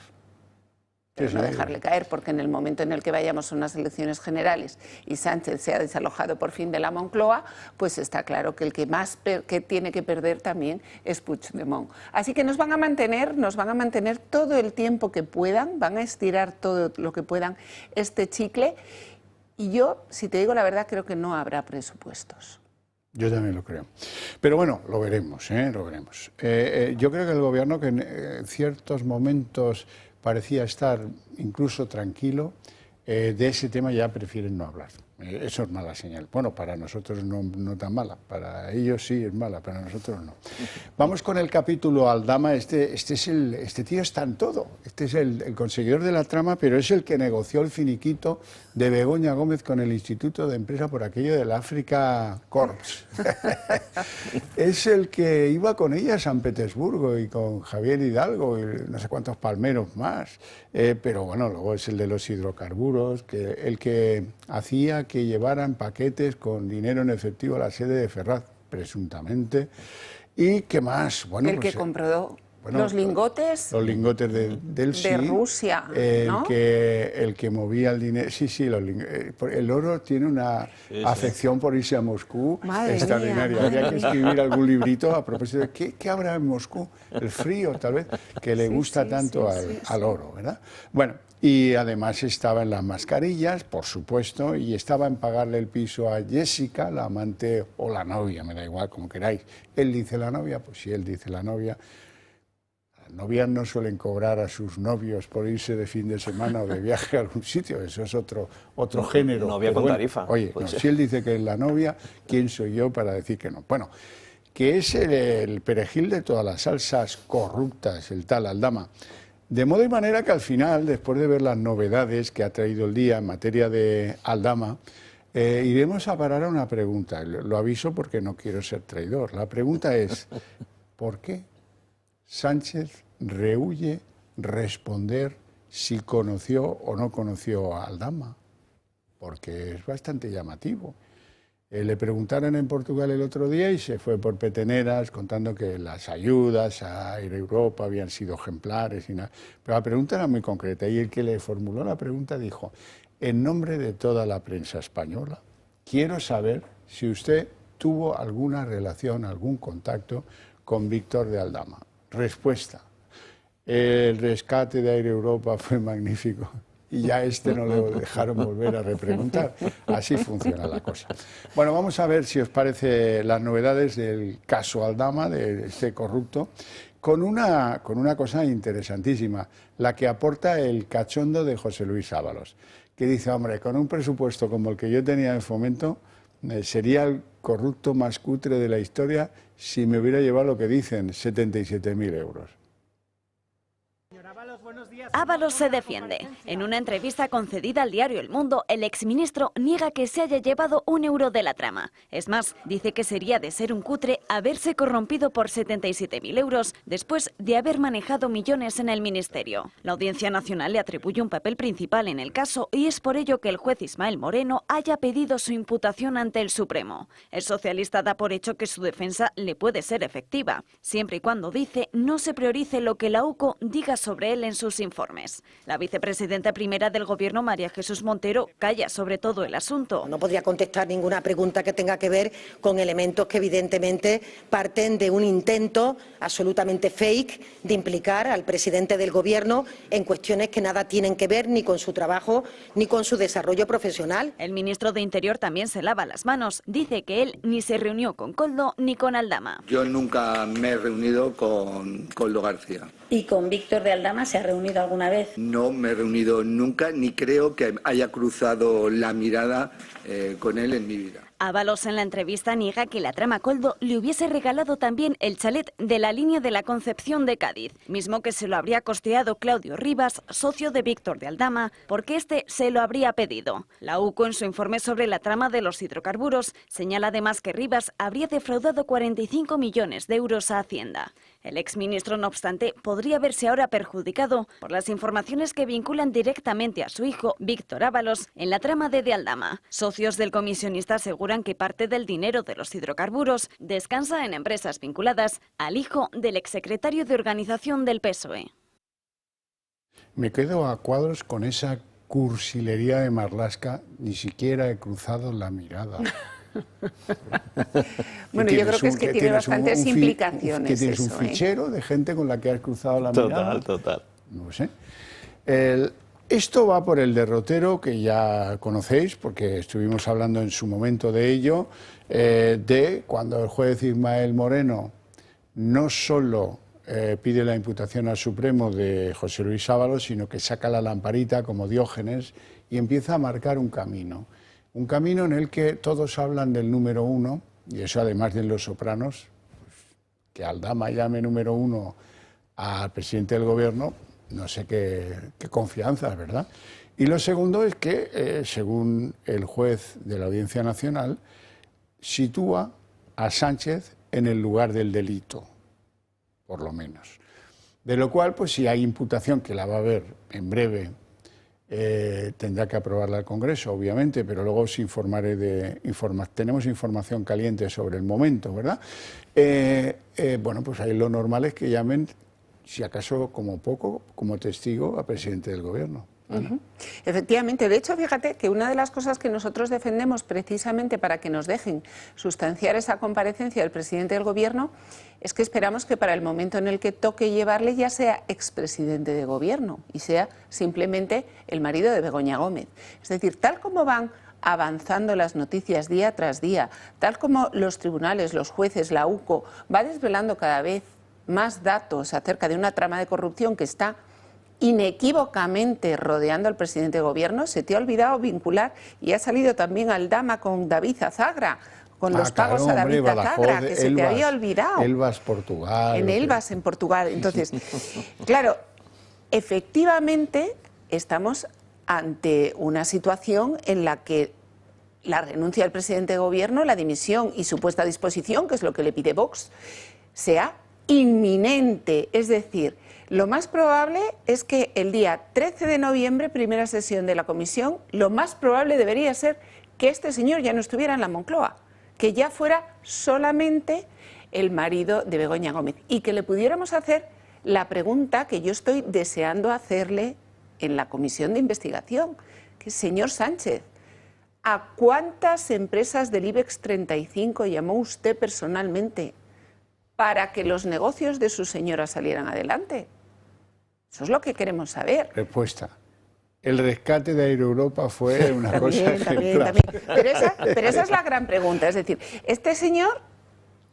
D: pero no dejarle caer, porque en el momento en el que vayamos a unas elecciones generales y Sánchez se ha desalojado por fin de la Moncloa, pues está claro que el que más que tiene que perder también es Puigdemont. Así que nos van a mantener todo el tiempo que puedan, van a estirar todo lo que puedan este chicle, y yo, si te digo la verdad, creo que no habrá presupuestos.
A: Yo también lo creo. Pero bueno, lo veremos, lo veremos. Yo creo que el gobierno, que en ciertos momentos parecía estar incluso tranquilo, de ese tema ya prefieren no hablar. Eso es mala señal. Bueno, para nosotros no tan mala, para ellos sí es mala, para nosotros no. Vamos con el capítulo Aldama. Este tío está en todo. Este es el conseguidor de la trama, pero es el que negoció el finiquito de Begoña Gómez con el Instituto de Empresa por aquello del Africa Corps. Es el que iba con ella a San Petersburgo y con Javier Hidalgo y no sé cuántos palmeros más. Pero bueno, luego es el de los hidrocarburos, el que hacía que llevaran paquetes con dinero en efectivo a la sede de Ferraz, presuntamente. ¿Y qué más? Bueno,
D: el que compró los lingotes.
A: Los lingotes del
D: de Rusia, ¿no?
A: El que movía el dinero. Sí, el oro tiene una afección por irse a Moscú extraordinaria. Habría que escribir algún librito a propósito de qué habrá en Moscú. El frío, tal vez, que le gusta tanto al oro, ¿verdad? Bueno, y además estaba en las mascarillas, por supuesto, y estaba en pagarle el piso a Jessica, la amante o la novia, me da igual, como queráis. Él dice la novia, pues si él dice la novia. Las novias no suelen cobrar a sus novios por irse de fin de semana o de viaje a algún sitio, eso es otro género.
E: Novia con tarifa.
A: Oye, no, si él dice que es la novia, ¿quién soy yo para decir que no? Bueno, que es el perejil de todas las salsas corruptas, el tal Aldama. De modo y manera que al final, después de ver las novedades que ha traído el día en materia de Aldama, iremos a parar a una pregunta. Lo aviso porque no quiero ser traidor. La pregunta es, ¿por qué Sánchez rehúye responder si conoció o no conoció a Aldama? Porque es bastante llamativo. Le preguntaron en Portugal el otro día y se fue por peteneras contando que las ayudas a Air Europa habían sido ejemplares y nada. Pero la pregunta era muy concreta y el que le formuló la pregunta dijo: en nombre de toda la prensa española, quiero saber si usted tuvo alguna relación, algún contacto con Víctor de Aldama. Respuesta: el rescate de Air Europa fue magnífico. Y ya no le dejaron volver a repreguntar. Así funciona la cosa. Bueno, vamos a ver si os parece las novedades del caso Aldama, de este corrupto, con una cosa interesantísima, la que aporta el cachondo de José Luis Ábalos, que dice, hombre, con un presupuesto como el que yo tenía en Fomento, sería el corrupto más cutre de la historia si me hubiera llevado lo que dicen, 77.000 euros.
F: Ábalos se defiende. En una entrevista concedida al diario El Mundo, el exministro niega que se haya llevado un euro de la trama. Es más, dice que sería de ser un cutre haberse corrompido por 77.000 euros después de haber manejado millones en el ministerio. La Audiencia Nacional le atribuye un papel principal en el caso y es por ello que el juez Ismael Moreno haya pedido su imputación ante el Supremo. El socialista da por hecho que su defensa le puede ser efectiva, siempre y cuando, dice, no se priorice lo que la UCO diga sobre él en sus informes. La vicepresidenta primera del Gobierno, María Jesús Montero, calla sobre todo el asunto.
G: No podría contestar ninguna pregunta que tenga que ver con elementos que evidentemente parten de un intento absolutamente fake de implicar al presidente del Gobierno en cuestiones que nada tienen que ver ni con su trabajo ni con su desarrollo profesional.
F: El ministro de Interior también se lava las manos. Dice que él ni se reunió con Koldo ni con Aldama.
H: Yo nunca me he reunido con Koldo García.
I: ¿Y con Víctor de Aldama se ha reunido alguna vez?
H: No me he reunido nunca, ni creo que haya cruzado la mirada con él en mi vida.
F: Ábalos en la entrevista niega que la trama Koldo le hubiese regalado también el chalet de la línea de la Concepción de Cádiz, mismo que se lo habría costeado Claudio Rivas, socio de Víctor de Aldama, porque este se lo habría pedido. La UCO, en su informe sobre la trama de los hidrocarburos, señala además que Rivas habría defraudado 45 millones de euros a Hacienda. El exministro, no obstante, podría verse ahora perjudicado por las informaciones que vinculan directamente a su hijo, Víctor Ábalos, en la trama de Aldama. Socios del comisionista aseguran que parte del dinero de los hidrocarburos descansa en empresas vinculadas al hijo del exsecretario de Organización del PSOE.
A: Me quedo a cuadros con esa cursilería de Marlaska, ni siquiera he cruzado la mirada.
D: Bueno, yo creo que es que tiene bastantes implicaciones.
A: Que tienes
D: eso,
A: un fichero de gente con la que has cruzado la mirada.
E: Total.
A: No sé. Esto va por el derrotero que ya conocéis, porque estuvimos hablando en su momento de ello, de cuando el juez Ismael Moreno no solo pide la imputación al Supremo de José Luis Ábalos, sino que saca la lamparita como Diógenes y empieza a marcar un camino. Un camino en el que todos hablan del número 1, y eso además de Los Sopranos, pues, que Aldama llame número 1 al presidente del gobierno, no sé qué confianza, ¿verdad? Y lo segundo es que, según el juez de la Audiencia Nacional, sitúa a Sánchez en el lugar del delito, por lo menos. De lo cual, pues si hay imputación, que la va a haber en breve, tendrá que aprobarla el Congreso, obviamente, pero luego os informaré tenemos información caliente sobre el momento, ¿verdad? Bueno, pues ahí lo normal es que llamen, si acaso como poco, como testigo al presidente del Gobierno.
D: Efectivamente, de hecho, fíjate que una de las cosas que nosotros defendemos precisamente para que nos dejen sustanciar esa comparecencia del presidente del Gobierno es que esperamos que para el momento en el que toque llevarle ya sea expresidente de Gobierno y sea simplemente el marido de Begoña Gómez. Es decir, tal como van avanzando las noticias día tras día, tal como los tribunales, los jueces, la UCO va desvelando cada vez más datos acerca de una trama de corrupción que está inequívocamente rodeando al presidente de Gobierno, se te ha olvidado vincular, y ha salido también Aldama con David Azagra, con los pagos a David Azagra, que se te había olvidado.
A: Elvas, Portugal.
D: En Elvas, en Portugal. Entonces, claro, efectivamente estamos ante una situación en la que la renuncia del presidente de Gobierno, la dimisión y su puesta a disposición, que es lo que le pide Vox, sea inminente. Es decir, lo más probable es que el día 13 de noviembre, primera sesión de la comisión, lo más probable debería ser que este señor ya no estuviera en la Moncloa, que ya fuera solamente el marido de Begoña Gómez y que le pudiéramos hacer la pregunta que yo estoy deseando hacerle en la comisión de investigación, que señor Sánchez, ¿a cuántas empresas del IBEX 35 llamó usted personalmente para que los negocios de su señora salieran adelante? Eso es lo que queremos saber.
A: Respuesta. El rescate de Aeroeuropa fue una cosa ejemplar.
D: Pero esa es la gran pregunta. Es decir, este señor,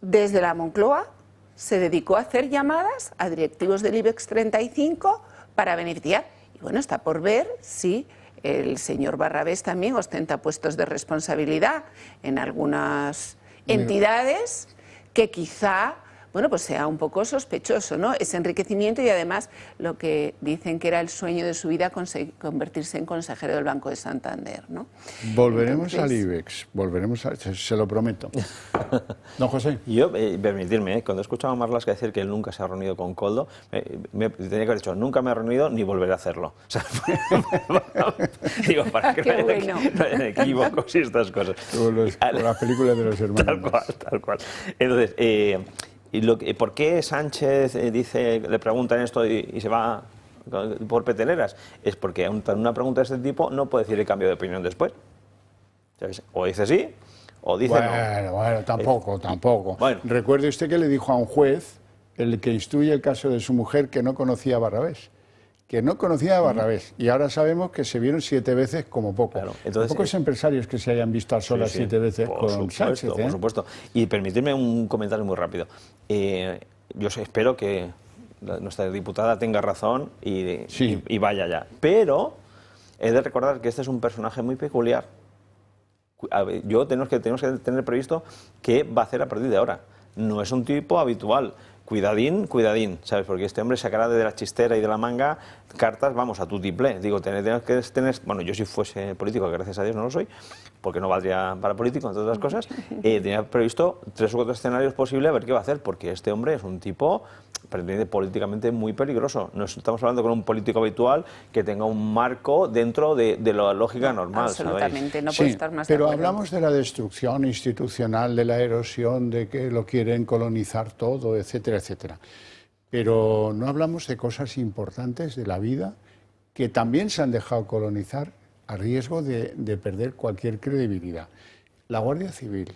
D: desde la Moncloa, se dedicó a hacer llamadas a directivos del IBEX 35 para beneficiar. Y bueno, está por ver si el señor Barrabés también ostenta puestos de responsabilidad en algunas entidades que quizá, bueno, pues sea un poco sospechoso, ¿no? Ese enriquecimiento y además lo que dicen que era el sueño de su vida, convertirse en consejero del Banco de Santander, ¿no?
A: Volveremos al IBEX, se lo prometo. ¿No, José?
E: Yo, permitirme, cuando he escuchado a Marlaska decir que él nunca se ha reunido con Koldo, tenía que haber dicho, nunca me he reunido ni volveré a hacerlo. O sea, digo, para que no hayan equívocos y estas cosas.
A: Como las películas de los hermanos.
E: Tal cual. Entonces, ¿por qué Sánchez le preguntan esto y se va por peteleras? Es porque ante una pregunta de este tipo no puede decir el cambio de opinión después. ¿Sabes? O dice sí, o dice no.
A: Bueno, tampoco.
E: Bueno.
A: Recuerde usted que le dijo a un juez, el que instruye el caso de su mujer, que no conocía a Barrabés. Y ahora sabemos que se vieron 7 veces como poco. Claro, entonces, pocos empresarios que se hayan visto a solas 7 veces con Sánchez.
E: Por supuesto. Y permitirme un comentario muy rápido. Yo espero que nuestra diputada tenga razón y vaya ya. Pero he de recordar que este es un personaje muy peculiar. Tenemos que tener previsto qué va a hacer a partir de ahora. No es un tipo habitual. Cuidadín, ¿sabes? Porque este hombre sacará de la chistera y de la manga cartas, vamos, a tutiplé. Digo, bueno, yo si fuese político, que gracias a Dios no lo soy, porque no valdría para político, entre otras cosas, tenía previsto 3 o 4 escenarios posibles a ver qué va a hacer, porque este hombre es un tipo políticamente muy peligroso. No estamos hablando con un político habitual que tenga un marco dentro de la lógica normal,
D: absolutamente,
E: ¿sabéis?
D: No puede estar más de
A: pero
D: acuerdo.
A: Hablamos de la destrucción institucional, de la erosión, de que lo quieren colonizar todo, etcétera, etcétera. Pero no hablamos de cosas importantes de la vida que también se han dejado colonizar a riesgo de perder cualquier credibilidad. La Guardia Civil,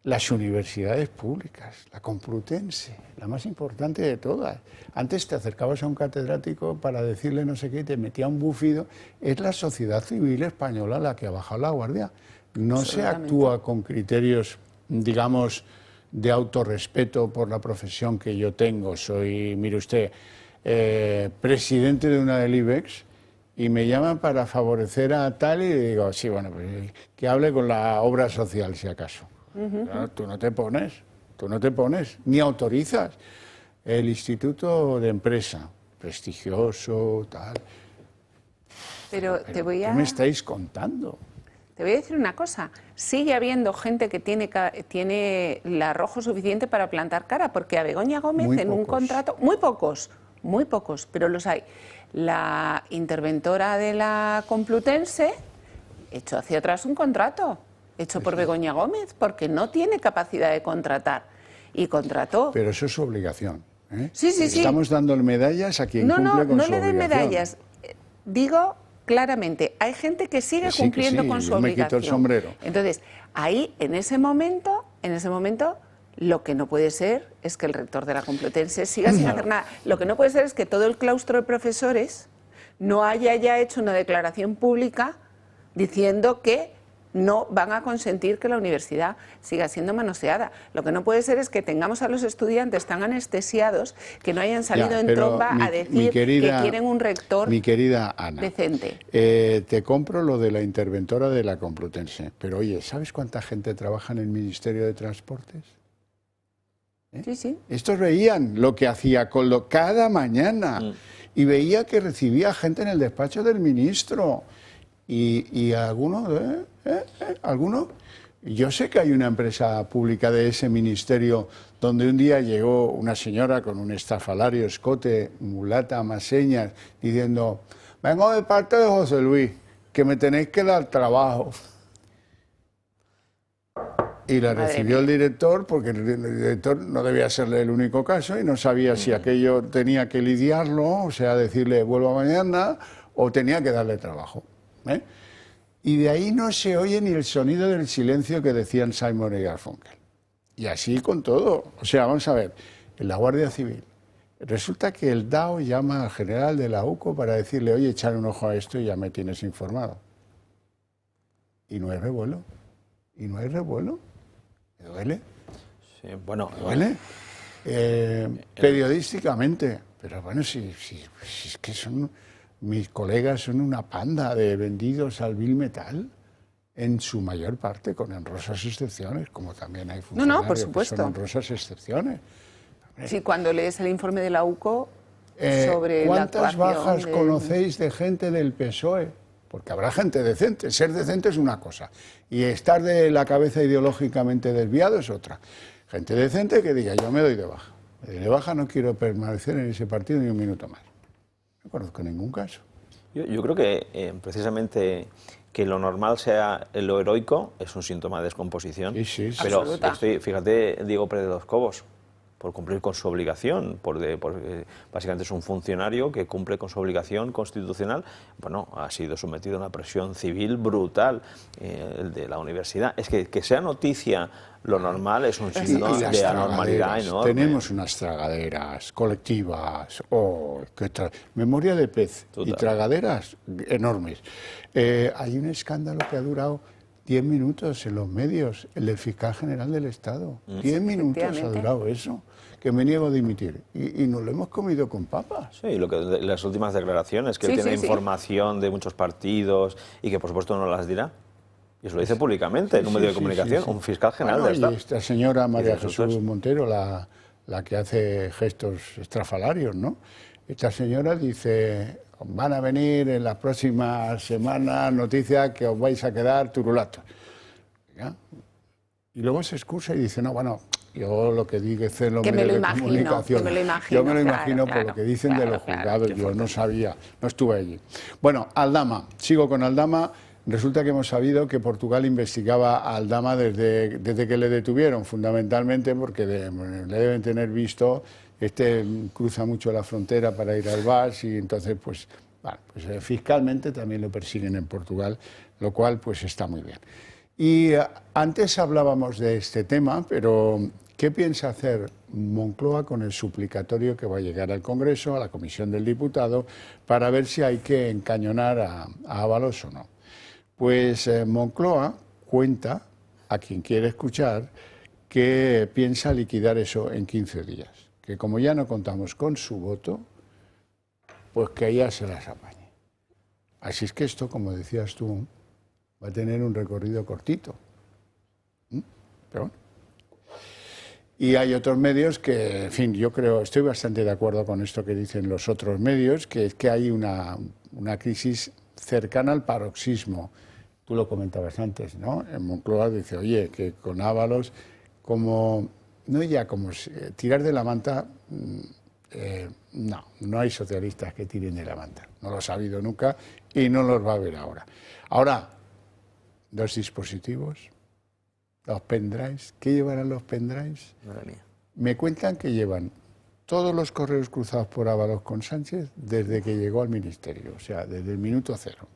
A: las universidades públicas, la Complutense, la más importante de todas. Antes te acercabas a un catedrático para decirle no sé qué y te metía un bufido. Es la sociedad civil española la que ha bajado la guardia. No se actúa con criterios, digamos, de autorrespeto por la profesión que yo tengo. Soy, mire usted, presidente de una del IBEX y me llaman para favorecer a tal y digo, sí, bueno, pues que hable con la obra social si acaso. Claro, tú no te pones, ni autorizas. El Instituto de Empresa, prestigioso, tal.
D: Pero te voy a...
A: ¿Qué me estáis contando?
D: Te voy a decir una cosa, sigue habiendo gente que tiene el arrojo suficiente para plantar cara, porque a Begoña Gómez en un contrato, muy pocos, pero los hay. La interventora de la Complutense echó hacia atrás un contrato, hecho por Begoña Gómez, porque no tiene capacidad de contratar, y contrató.
A: Pero eso es su obligación, ¿eh?
D: Sí.
A: Estamos dando medallas a quien cumple con su obligación.
D: No le doy medallas, digo... Claramente, hay gente que sigue cumpliendo con su obligación.
A: Me quito el sombrero.
D: Entonces, ahí, en ese momento, lo que no puede ser es que el rector de la Complutense siga sin hacer nada. Lo que no puede ser es que todo el claustro de profesores no haya ya hecho una declaración pública diciendo que no van a consentir que la universidad siga siendo manoseada. Lo que no puede ser es que tengamos a los estudiantes tan anestesiados que no hayan salido en tromba a decir que quieren un rector
A: mi querida Ana,
D: decente.
A: Te compro lo de la interventora de la Complutense, pero oye, ¿sabes cuánta gente trabaja en el Ministerio de Transportes?
D: Sí.
A: Estos veían lo que hacía cada mañana y veía que recibía gente en el despacho del ministro y algunos... ¿Alguno? Yo sé que hay una empresa pública de ese ministerio donde un día llegó una señora con un estrafalario, escote, mulata, más señas, diciendo, vengo de parte de José Luis, que me tenéis que dar trabajo. Y la recibió el director, porque el director no debía serle el único caso y no sabía si aquello tenía que lidiarlo, o sea, decirle vuelvo mañana, o tenía que darle trabajo. Y de ahí no se oye ni el sonido del silencio que decían Simon y Garfunkel. Y así con todo. O sea, vamos a ver, en la Guardia Civil, resulta que el DAO llama al general de la UCO para decirle, oye, echar un ojo a esto y ya me tienes informado. Y no hay revuelo. ¿Me duele?
E: Sí, bueno.
A: ¿Me duele? Periodísticamente. Pero bueno, si es que son... Mis colegas son una panda de vendidos al vil metal, en su mayor parte, con honrosas excepciones, como también hay funcionarios
D: por supuesto.
A: que son honrosas excepciones.
D: Sí, cuando lees el informe de la UCO sobre la actuación...
A: ¿Cuántas bajas conocéis de gente del PSOE? Porque habrá gente decente. Ser decente es una cosa, y estar de la cabeza ideológicamente desviado es otra. Gente decente que diga, yo me doy de baja. Me doy de baja, no quiero permanecer en ese partido ni un minuto más. No conozco ningún caso.
E: Yo creo que precisamente que lo normal sea lo heroico es un síntoma de descomposición.
A: Sí.
E: Pero fíjate, Diego Pérez de los Cobos, por cumplir con su obligación, básicamente es un funcionario que cumple con su obligación constitucional, bueno, ha sido sometido a una presión civil brutal, el de la universidad. Es que sea noticia lo normal es un signo de anormalidad enorme.
A: Tenemos unas tragaderas colectivas, memoria de pez. Total. Y tragaderas enormes. Hay un escándalo que ha durado 10 minutos en los medios, el del fiscal general del Estado. 10 minutos ha durado eso, que me niego a dimitir. Y nos lo hemos comido con papas.
E: Sí, las últimas declaraciones, que él tiene información de muchos partidos y que por supuesto no las dirá. Y eso lo dice públicamente en un medio de comunicación, un fiscal general del Estado.
A: Y esta señora María Jesús Montero, la que hace gestos estrafalarios, ¿no? Esta señora dice... Van a venir en las próximas semanas noticias que os vais a quedar turulatos. ¿Ya? Y luego se excusa y dice, no, bueno, yo lo que digo es lo medios de comunicación. Yo me lo imagino por lo que dicen de los juzgados, yo no sabía, no estuve allí. Bueno, Aldama, sigo con Aldama. Resulta que hemos sabido que Portugal investigaba a Aldama desde que le detuvieron, fundamentalmente porque le deben tener visto... cruza mucho la frontera para ir al VAS y entonces pues Bueno, pues fiscalmente también lo persiguen en Portugal, lo cual pues está muy bien. Y antes hablábamos de este tema, pero ¿qué piensa hacer Moncloa con el suplicatorio que va a llegar al Congreso, a la Comisión del Diputado, para ver si hay que encañonar a Ábalos o no? Pues Moncloa cuenta, a quien quiere escuchar, que piensa liquidar eso en 15 días. Que como ya no contamos con su voto, pues que ella se las apañe. Así es que esto, como decías tú, va a tener un recorrido cortito. Pero bueno. Y hay otros medios que, en fin, yo creo, estoy bastante de acuerdo con esto que dicen los otros medios, que es que hay una crisis cercana al paroxismo. Tú lo comentabas antes, ¿no? En Moncloa dice, oye, que con Ábalos, como, no ya como tirar de la manta, no hay socialistas que tiren de la manta. No los ha habido nunca y no los va a haber ahora. Ahora, los dispositivos, los pendrives, ¿qué llevarán los pendrives?
E: Madre mía.
A: Me cuentan que llevan todos los correos cruzados por Ábalos con Sánchez desde que llegó al ministerio, o sea, desde el minuto cero.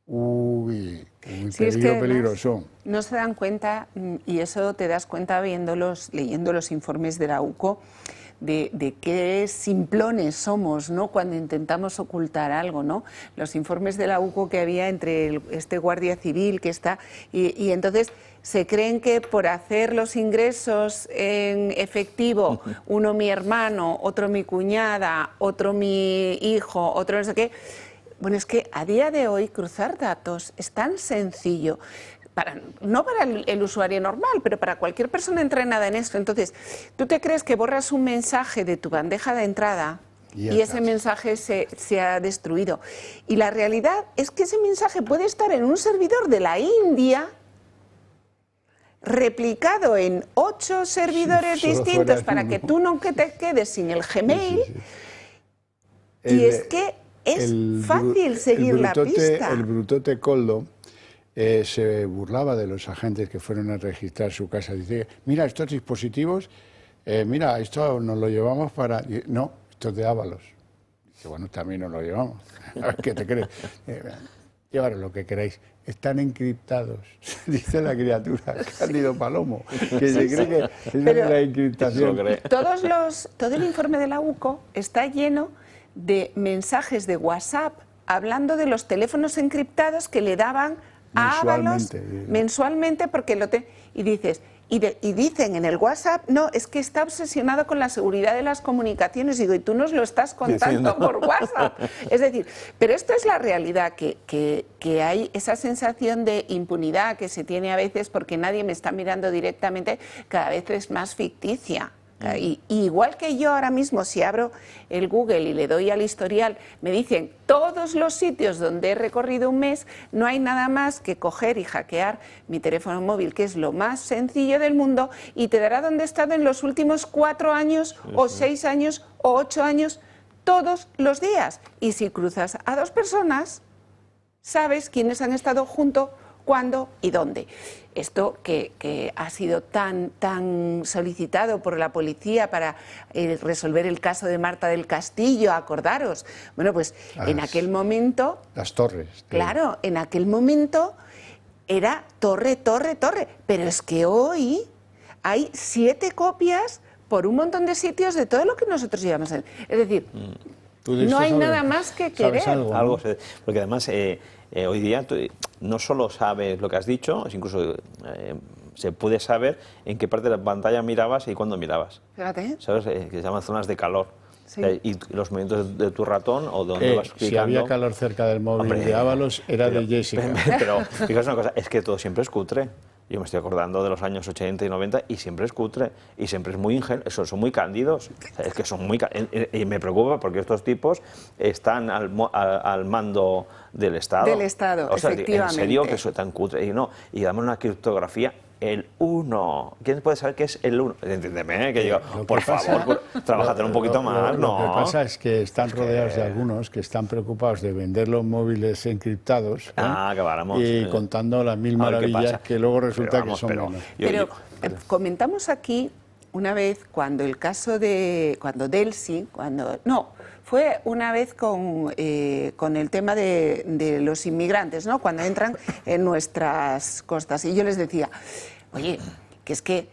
A: Uy,
D: Sí, es que
A: peligroso.
D: No se dan cuenta, y eso te das cuenta leyendo los informes de la UCO, de qué simplones somos, ¿no?, cuando intentamos ocultar algo, ¿no? Los informes de la UCO que había entre este guardia civil que está, y entonces se creen que por hacer los ingresos en efectivo, uno mi hermano, otro mi cuñada, otro mi hijo, otro no sé qué. Bueno, es que a día de hoy cruzar datos es tan sencillo, no para el usuario normal, pero para cualquier persona entrenada en esto. Entonces, tú te crees que borras un mensaje de tu bandeja de entrada y ese mensaje se ha destruido. Y la realidad es que ese mensaje puede estar en un servidor de la India, replicado en 8 servidores distintos para que tú no te quedes sin el Gmail. Y es que es fácil seguir la pista.
A: El brutote Coldo se burlaba de los agentes que fueron a registrar su casa. Dice, mira, estos dispositivos, mira, esto nos lo llevamos para... No, esto es de Ábalos. Dice, bueno, también nos lo llevamos. A ver, ¿qué te crees? Llevaros lo que queráis. Están encriptados, dice la criatura, Cándido Palomo, que se cree que es la encriptación.
D: Todo el informe de la UCO está lleno de mensajes de WhatsApp hablando de los teléfonos encriptados que le daban a Ábalos mensualmente, porque y dices, y dicen en el WhatsApp, no, es que está obsesionado con la seguridad de las comunicaciones. Digo, y tú nos lo estás contando por WhatsApp. Es decir, pero esto es la realidad, que hay esa sensación de impunidad que se tiene a veces porque nadie me está mirando directamente, cada vez es más ficticia. Y igual que yo ahora mismo, si abro el Google y le doy al historial, me dicen todos los sitios donde he recorrido un mes, no hay nada más que coger y hackear mi teléfono móvil, que es lo más sencillo del mundo, y te dará dónde he estado en los últimos 4 años, o 6 años, o 8 años, todos los días. Y si cruzas a 2 personas, sabes quiénes han estado juntos, cuándo y dónde. Esto que ha sido tan solicitado por la policía para resolver el caso de Marta del Castillo, acordaros. Bueno, pues en aquel momento...
A: Las torres.
D: Claro, en aquel momento era torre, pero es que hoy hay 7 copias por un montón de sitios de todo lo que nosotros llevamos. Es decir, no hay nada más que querer.
E: Algo, porque además... hoy día no solo sabes lo que has dicho, incluso se puede saber en qué parte de la pantalla mirabas y cuándo mirabas.
D: Fíjate.
E: ¿Sabes? Que se llaman zonas de calor.
D: Sí.
E: Y los movimientos de tu ratón o donde vas clicando.
A: Si había calor cerca del móvil de Ábalos, era de Jessica.
E: Pero fíjate una cosa, es que todo siempre es cutre. Yo me estoy acordando de los años 80 y 90 y siempre es cutre, y siempre es muy ingenuo, son muy cándidos, es que son muy... Y me preocupa porque estos tipos están al mando del Estado.
D: Del Estado,
E: o sea,
D: efectivamente.
E: En serio que eso es tan cutre. Y damos una criptografía, el 1. ¿Quién puede saber qué es el 1? Entiéndeme, que digo, por favor, trabájatelo un poquito más.
A: Lo que pasa es que están rodeados de algunos que están preocupados de vender los móviles encriptados y contando las 1000 maravillas que luego resulta que son menos.
D: Pero comentamos aquí una vez cuando el caso de... fue una vez con el tema de los inmigrantes, ¿no? Cuando entran en nuestras costas. Y yo les decía, oye, que es que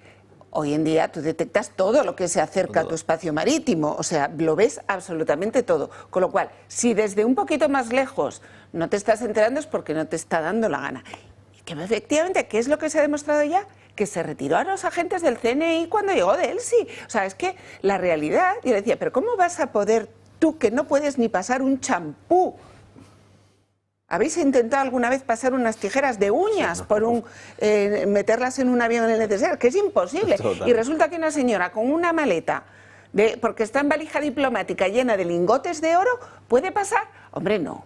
D: hoy en día tú detectas todo lo que se acerca a tu espacio marítimo, o sea, lo ves absolutamente todo. Con lo cual, si desde un poquito más lejos no te estás enterando es porque no te está dando la gana. Y que efectivamente, ¿qué es lo que se ha demostrado ya? Que se retiró a los agentes del CNI cuando llegó de Elsi. O sea, es que la realidad, yo le decía, pero ¿cómo vas a poder tú que no puedes ni pasar un champú? ¿Habéis intentado alguna vez pasar unas tijeras de uñas por meterlas en un avión en el neceser? Que es imposible. Total. Y resulta que una señora con una maleta, porque está en valija diplomática llena de lingotes de oro, ¿puede pasar? Hombre, no.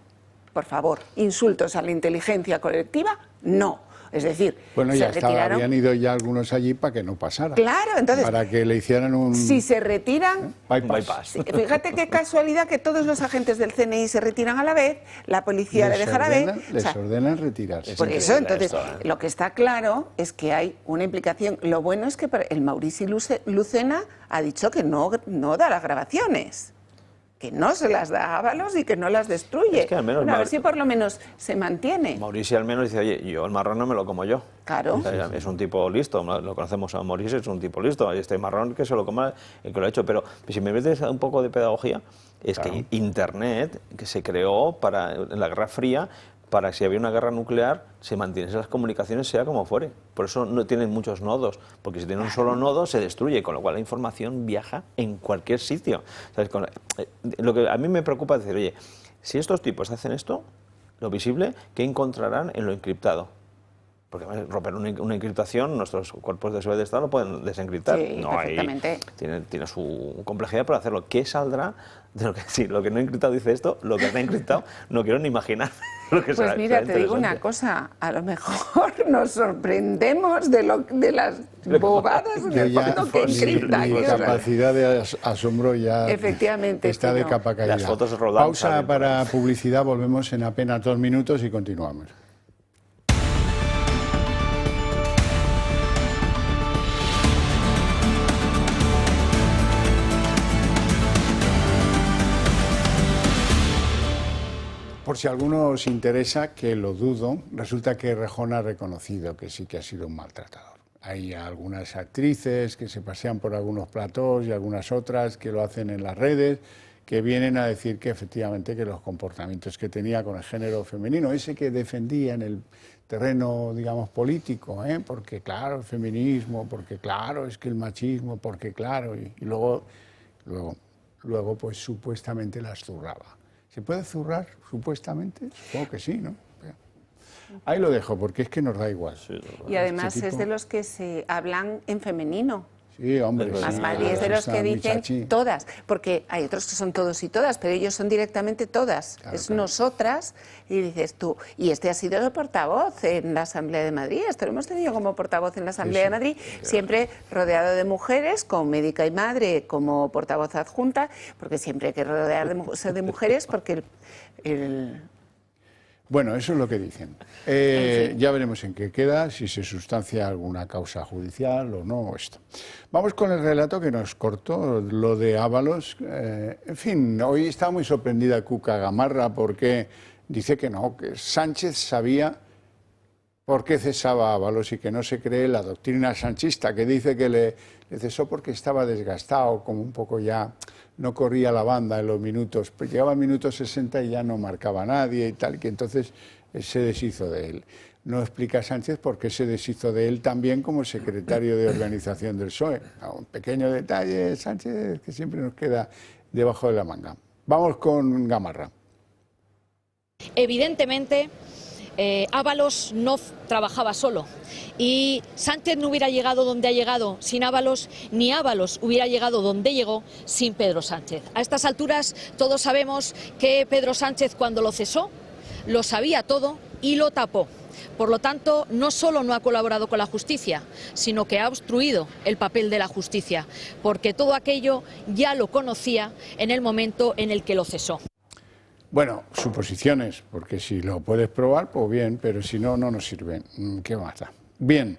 D: Por favor, insultos a la inteligencia colectiva, no. Es decir,
A: bueno, ya habían ido ya algunos allí para que no pasara.
D: Claro, entonces...
A: Para que le hicieran un...
D: Si se retiran...
A: bypass.
D: Fíjate qué casualidad que todos los agentes del CNI se retiran a la vez, la policía le deja a la vez...
A: Les ordenan retirarse.
D: Por eso, entonces, lo que está claro es que hay una implicación. Lo bueno es que el Maurici Lucena ha dicho que no da las grabaciones, que no se las da a Ábalos y que no las destruye.
E: Es que al menos
D: a ver si por lo menos se mantiene.
E: Maurici al menos dice, oye, yo el marrón no me lo como yo.
D: Claro.
E: O sea, es un tipo listo, lo conocemos a Maurici, es un tipo listo. Este marrón que se lo coma el que lo ha hecho. Pero si me metes un poco de pedagogía, es que Internet, que se creó en la Guerra Fría, para que si había una guerra nuclear, se mantienen las comunicaciones sea como fuere. Por eso no tienen muchos nodos, porque si tiene un solo nodo se destruye, con lo cual la información viaja en cualquier sitio. ¿Sabes? Lo que a mí me preocupa es decir, oye, si estos tipos hacen esto, lo visible, ¿qué encontrarán en lo encriptado? Porque romper una encriptación, nuestros cuerpos de seguridad de Estado lo pueden desencriptar.
D: Sí,
E: no
D: perfectamente.
E: Tiene su complejidad para hacerlo. ¿Qué saldrá de lo que, si lo que no he encriptado dice esto, lo que está encriptado, no quiero ni imaginar lo que será?
D: Pues mira, te digo una cosa, a lo mejor nos sorprendemos de las bobadas en el fondo que encriptan.
A: Mi capacidad de asombro ya
D: efectivamente,
A: está de capa caída.
E: Las fotos rodan.
A: Pausa para publicidad, volvemos en apenas 2 minutos y continuamos. Por si a alguno os interesa, que lo dudo, resulta que Errejón ha reconocido que sí que ha sido un maltratador. Hay algunas actrices que se pasean por algunos platós y algunas otras que lo hacen en las redes, que vienen a decir que efectivamente que los comportamientos que tenía con el género femenino, ese que defendía en el terreno, digamos, político, porque claro, el feminismo, porque claro, es que el machismo, porque claro, y luego pues supuestamente las zurraba. ¿Se puede zurrar, supuestamente? Supongo que sí, ¿no? Ahí lo dejo, porque es que nos da igual. Sí,
D: y además es de los que se hablan en femenino.
A: Sí, hombre.
D: Más Madrid es de los que dicen todas, porque hay otros que son todos y todas, pero ellos son directamente todas. Claro, es claro. Nosotras, y dices tú, y este ha sido el portavoz en la Asamblea de Madrid, esto lo hemos tenido como portavoz en la Asamblea de Madrid, siempre rodeado de mujeres, con médica y madre como portavoz adjunta, porque siempre hay que rodear de mujeres, porque
A: Bueno, eso es lo que dicen. Ya veremos en qué queda, si se sustancia alguna causa judicial o no, esto. Vamos con el relato que nos cortó, lo de Ábalos. En fin, hoy está muy sorprendida Cuca Gamarra porque dice que no, que Sánchez sabía por qué cesaba a Ábalos y que no se cree la doctrina sanchista, que dice que le cesó porque estaba desgastado, como un poco ya no corría la banda en los minutos, pues llegaba al minuto 60 y ya no marcaba a nadie y tal, que entonces se deshizo de él. No explica Sánchez por qué se deshizo de él también como secretario de organización del PSOE. Un pequeño detalle, Sánchez, que siempre nos queda debajo de la manga. Vamos con Gamarra.
J: Evidentemente, Ábalos no trabajaba solo y Sánchez no hubiera llegado donde ha llegado sin Ábalos, ni Ábalos hubiera llegado donde llegó sin Pedro Sánchez. A estas alturas todos sabemos que Pedro Sánchez, cuando lo cesó, lo sabía todo y lo tapó. Por lo tanto, no solo no ha colaborado con la justicia, sino que ha obstruido el papel de la justicia, porque todo aquello ya lo conocía en el momento en el que lo cesó.
A: Bueno, suposiciones, porque si lo puedes probar, pues bien, pero si no, no nos sirve. ¿Qué más da? Bien,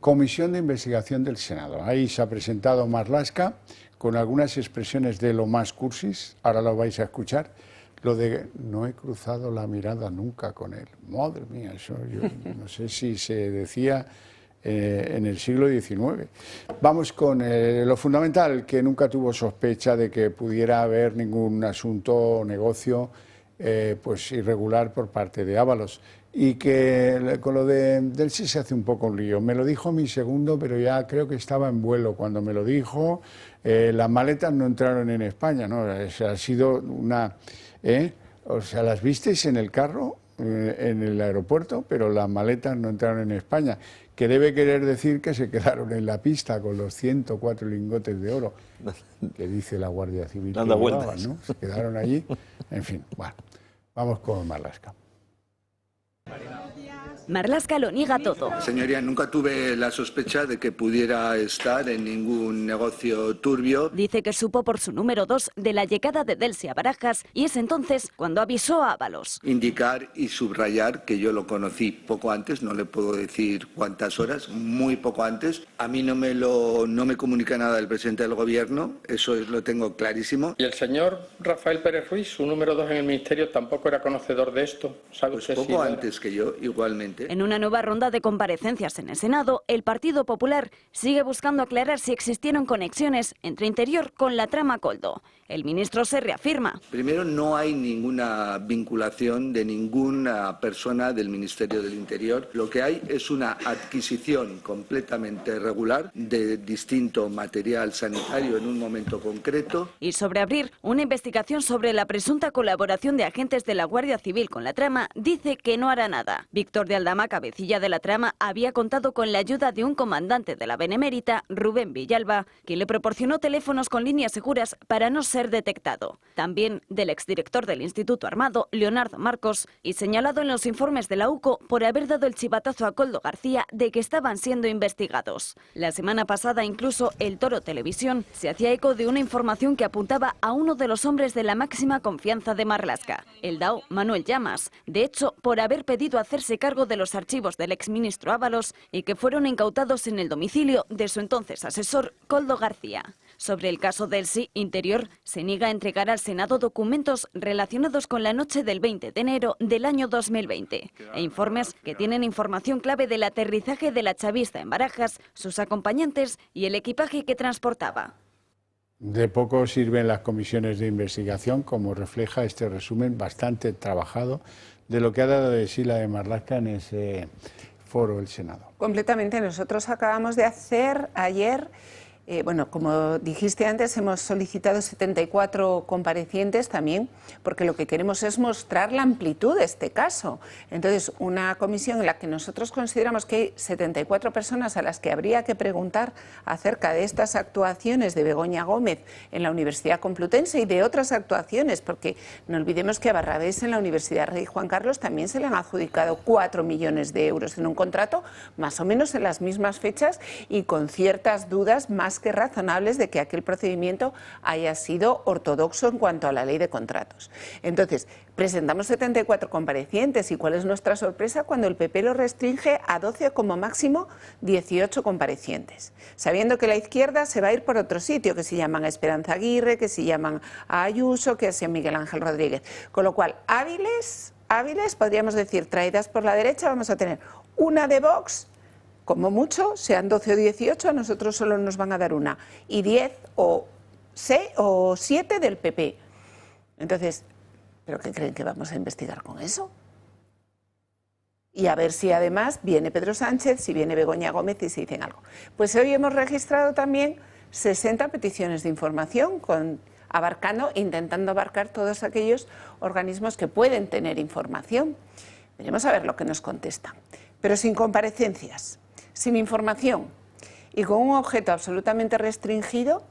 A: Comisión de Investigación del Senado. Ahí se ha presentado Marlaska con algunas expresiones de lo más cursis, ahora lo vais a escuchar, lo de no he cruzado la mirada nunca con él. Madre mía, eso yo no sé si se decía en el siglo XIX. Vamos con lo fundamental, que nunca tuvo sospecha de que pudiera haber ningún asunto o negocio pues irregular por parte de Ábalos, y que con lo del sí se hace un poco un lío. Me lo dijo mi segundo, pero ya creo que estaba en vuelo cuando me lo dijo. Las maletas no entraron en España, ¿no? Ha sido una... O sea, las visteis en el carro, en el aeropuerto, pero las maletas no entraron en España, que debe querer decir que se quedaron en la pista con los 104 lingotes de oro, que dice la Guardia Civil.
E: Dando vueltas,
A: ¿no? Se quedaron allí. En fin, bueno, vamos con Marlaska.
F: Marlaska lo niega todo.
H: Señoría, nunca tuve la sospecha de que pudiera estar en ningún negocio turbio.
F: Dice que supo por su número 2 de la llegada de Delcy a Barajas y es entonces cuando avisó a Ábalos.
H: Indicar y subrayar que yo lo conocí poco antes, no le puedo decir cuántas horas, muy poco antes. A mí no me comunica nada el presidente del gobierno, eso lo tengo clarísimo.
C: ¿Y el señor Rafael Pérez Ruiz, su número 2 en el ministerio, tampoco era conocedor de esto? ¿Sabe
H: Pues
C: usted
H: poco antes que yo, igualmente.
F: En una nueva ronda de comparecencias en el Senado, el Partido Popular sigue buscando aclarar si existieron conexiones entre Interior con la trama Koldo. El ministro se reafirma.
H: Primero, no hay ninguna vinculación de ninguna persona del Ministerio del Interior. Lo que hay es una adquisición completamente regular de distinto material sanitario en un momento concreto.
F: Y sobre abrir una investigación sobre la presunta colaboración de agentes de la Guardia Civil con la trama, dice que no hará nada. Víctor de Aldama, cabecilla de la trama, había contado con la ayuda de un comandante de la Benemérita, Rubén Villalba, quien le proporcionó teléfonos con líneas seguras para no ser detectado. También del exdirector del Instituto Armado, Leonardo Marcos, y señalado en los informes de la UCO por haber dado el chivatazo a Koldo García de que estaban siendo investigados. La semana pasada incluso el Toro Televisión se hacía eco de una información que apuntaba a uno de los hombres de la máxima confianza de Marlaska, el dao Manuel Llamas, de hecho por haber pedido hacerse cargo de los archivos del exministro Ábalos y que fueron incautados en el domicilio de su entonces asesor Koldo García. Sobre el caso Delcy, Interior se niega a entregar al Senado documentos relacionados con la noche del 20 de enero del año 2020 e informes que tienen información clave del aterrizaje de la chavista en Barajas, sus acompañantes y el equipaje que transportaba.
A: De poco sirven las comisiones de investigación, como refleja este resumen bastante trabajado de lo que ha dado de sí la de Marlaska en ese foro del Senado.
D: Completamente. Nosotros acabamos de hacer ayer... bueno, como dijiste antes, hemos solicitado 74 comparecientes también, porque lo que queremos es mostrar la amplitud de este caso. Entonces, una comisión en la que nosotros consideramos que hay 74 personas a las que habría que preguntar acerca de estas actuaciones de Begoña Gómez en la Universidad Complutense y de otras actuaciones, porque no olvidemos que a Barrabés en la Universidad Rey Juan Carlos también se le han adjudicado 4 millones de euros en un contrato, más o menos en las mismas fechas y con ciertas dudas más que razonables de que aquel procedimiento haya sido ortodoxo en cuanto a la ley de contratos. Entonces, presentamos 74 comparecientes y ¿cuál es nuestra sorpresa cuando el PP lo restringe a 12 como máximo 18 comparecientes? Sabiendo que la izquierda se va a ir por otro sitio, que se llaman a Esperanza Aguirre, que se llaman a Ayuso, que es a Miguel Ángel Rodríguez. Con lo cual, hábiles, podríamos decir, traídas por la derecha, vamos a tener una de Vox, como mucho, sean 12 o 18, a nosotros solo nos van a dar una, y 10 o 6 o 7 del PP. Entonces, ¿pero qué creen que vamos a investigar con eso? Y a ver si además viene Pedro Sánchez, si viene Begoña Gómez y si dicen algo. Pues hoy hemos registrado también 60 peticiones de información, intentando abarcar todos aquellos organismos que pueden tener información. Veremos a ver lo que nos contestan. Pero sin comparecencias, sin información y con un objeto absolutamente restringido,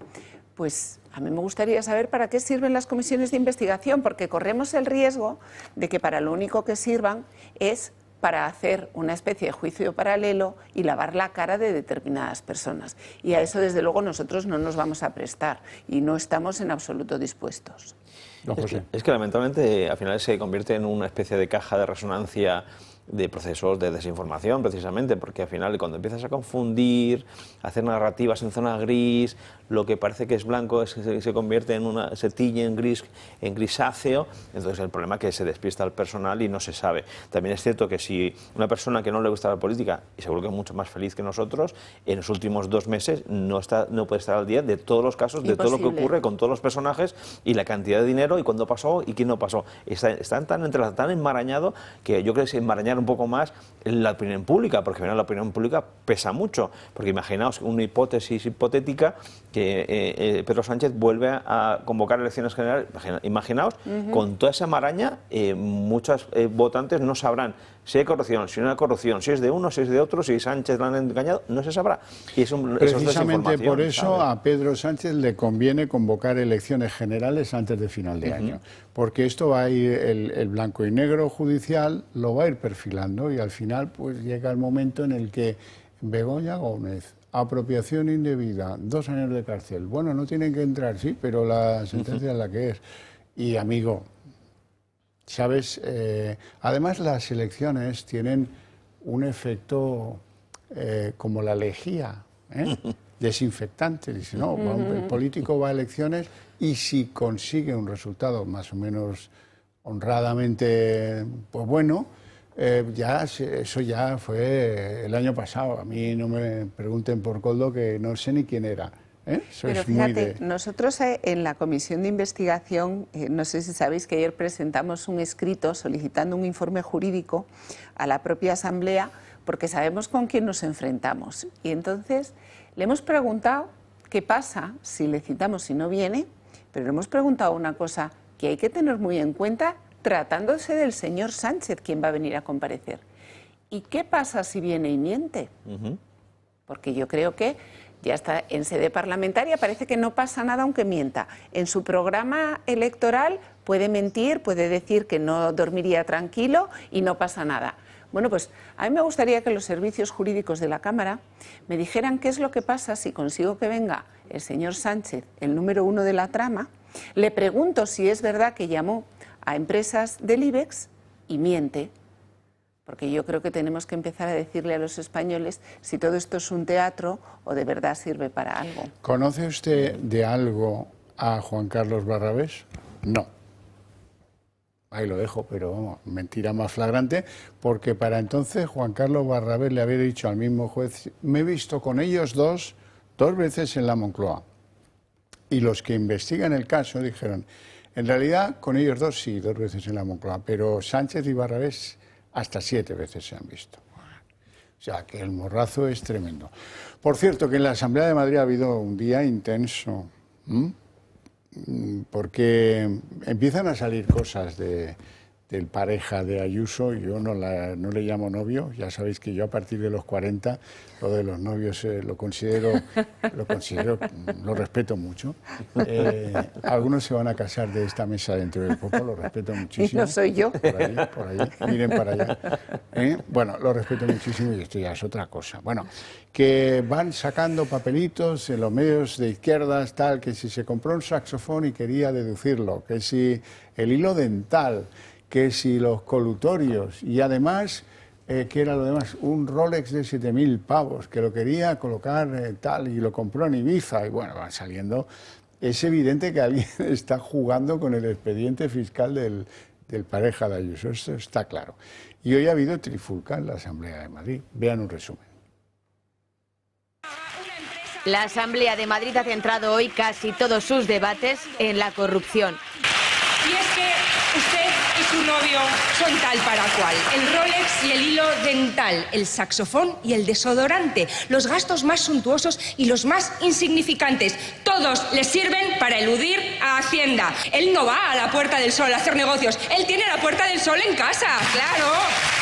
D: pues a mí me gustaría saber para qué sirven las comisiones de investigación, porque corremos el riesgo de que para lo único que sirvan es para hacer una especie de juicio paralelo y lavar la cara de determinadas personas. Y a eso, desde luego, nosotros no nos vamos a prestar y no estamos en absoluto dispuestos.
E: Es que lamentablemente al final se convierte en una especie de caja de resonancia de procesos de desinformación, precisamente, porque al final cuando empiezas a confundir, a hacer narrativas en zona gris, lo que parece que es blanco se convierte se tiñe en grisáceo, entonces el problema es que se despista al personal y no se sabe. También es cierto que si una persona que no le gusta la política, y seguro que es mucho más feliz que nosotros, en los últimos 2 meses no puede estar al día de todos los casos, de todo lo que ocurre con todos los personajes y la cantidad de dinero y cuándo pasó y quién no pasó. Están tan enmarañado que yo creo que se enmarañar un poco más la opinión pública, porque al final la opinión pública pesa mucho, porque imaginaos una hipótesis hipotética que Pedro Sánchez vuelve a convocar elecciones generales, imaginaos, con toda esa maraña, muchos votantes no sabrán si hay corrupción, si no hay corrupción, si es de uno, si es de otro, si Sánchez lo han engañado, no se sabrá. Y
A: precisamente por eso a Pedro Sánchez le conviene convocar elecciones generales antes de final de año, porque esto va a ir, el blanco y negro judicial lo va a ir perfilando y al final pues llega el momento en el que Begoña Gómez, apropiación indebida, 2 años de cárcel. Bueno, no tienen que entrar, sí, pero la sentencia es la que es. Y amigo, ¿sabes? Además las elecciones tienen un efecto como la lejía, desinfectante. Dice, no, el político va a elecciones y si consigue un resultado más o menos honradamente, pues bueno, eso ya fue el año pasado. A mí no me pregunten por Koldo, que no sé ni quién era. Eso
D: pero
A: es
D: fíjate, nosotros en la comisión de investigación, no sé si sabéis que ayer presentamos un escrito solicitando un informe jurídico a la propia Asamblea, porque sabemos con quién nos enfrentamos. Y entonces le hemos preguntado qué pasa si le citamos si no viene, pero le hemos preguntado una cosa que hay que tener muy en cuenta, tratándose del señor Sánchez, quien va a venir a comparecer. ¿Y qué pasa si viene y miente? Porque yo creo que ya está en sede parlamentaria, parece que no pasa nada aunque mienta. En su programa electoral puede mentir, puede decir que no dormiría tranquilo y no pasa nada. Bueno, pues a mí me gustaría que los servicios jurídicos de la Cámara me dijeran qué es lo que pasa si consigo que venga el señor Sánchez, el número 1 de la trama. Le pregunto si es verdad que llamó a empresas del IBEX y miente, porque yo creo que tenemos que empezar a decirle a los españoles si todo esto es un teatro o de verdad sirve para algo.
A: ¿Conoce usted de algo a Juan Carlos Barrabés? No. Ahí lo dejo, pero vamos, mentira más flagrante, porque para entonces Juan Carlos Barrabés le había dicho al mismo juez, me he visto con ellos dos veces en la Moncloa. Y los que investigan el caso dijeron, en realidad con ellos dos sí, 2 veces en la Moncloa, pero Sánchez y Barrabés hasta 7 veces se han visto. O sea, que el morrazo es tremendo. Por cierto, que en la Asamblea de Madrid ha habido un día intenso, porque empiezan a salir cosas del pareja de Ayuso. Yo no le llamo novio, ya sabéis que yo a partir de los 40 lo de los novios lo respeto mucho. Algunos se van a casar de esta mesa dentro de poco, lo respeto muchísimo.
D: Y no soy yo.
A: Por ahí, miren para allá. Bueno, lo respeto muchísimo y esto ya es otra cosa. Bueno, que van sacando papelitos en los medios de izquierdas, tal, que si se compró un saxofón y quería deducirlo, que si el hilo dental, que si los colutorios y además, ¿qué era lo demás? Un Rolex de 7.000 pavos, que lo quería colocar tal y lo compró en Ibiza y bueno, van saliendo. Es evidente que alguien está jugando con el expediente fiscal del pareja de Ayuso, eso está claro. Y hoy ha habido trifulca en la Asamblea de Madrid. Vean un resumen.
K: La Asamblea de Madrid ha centrado hoy casi todos sus debates en la corrupción.
L: Y es que usted y su novio son tal para cual. El Rolex y el hilo dental, el saxofón y el desodorante, los gastos más suntuosos y los más insignificantes. Todos les sirven para eludir a Hacienda. Él no va a la Puerta del Sol a hacer negocios. Él tiene la Puerta del Sol en casa, claro.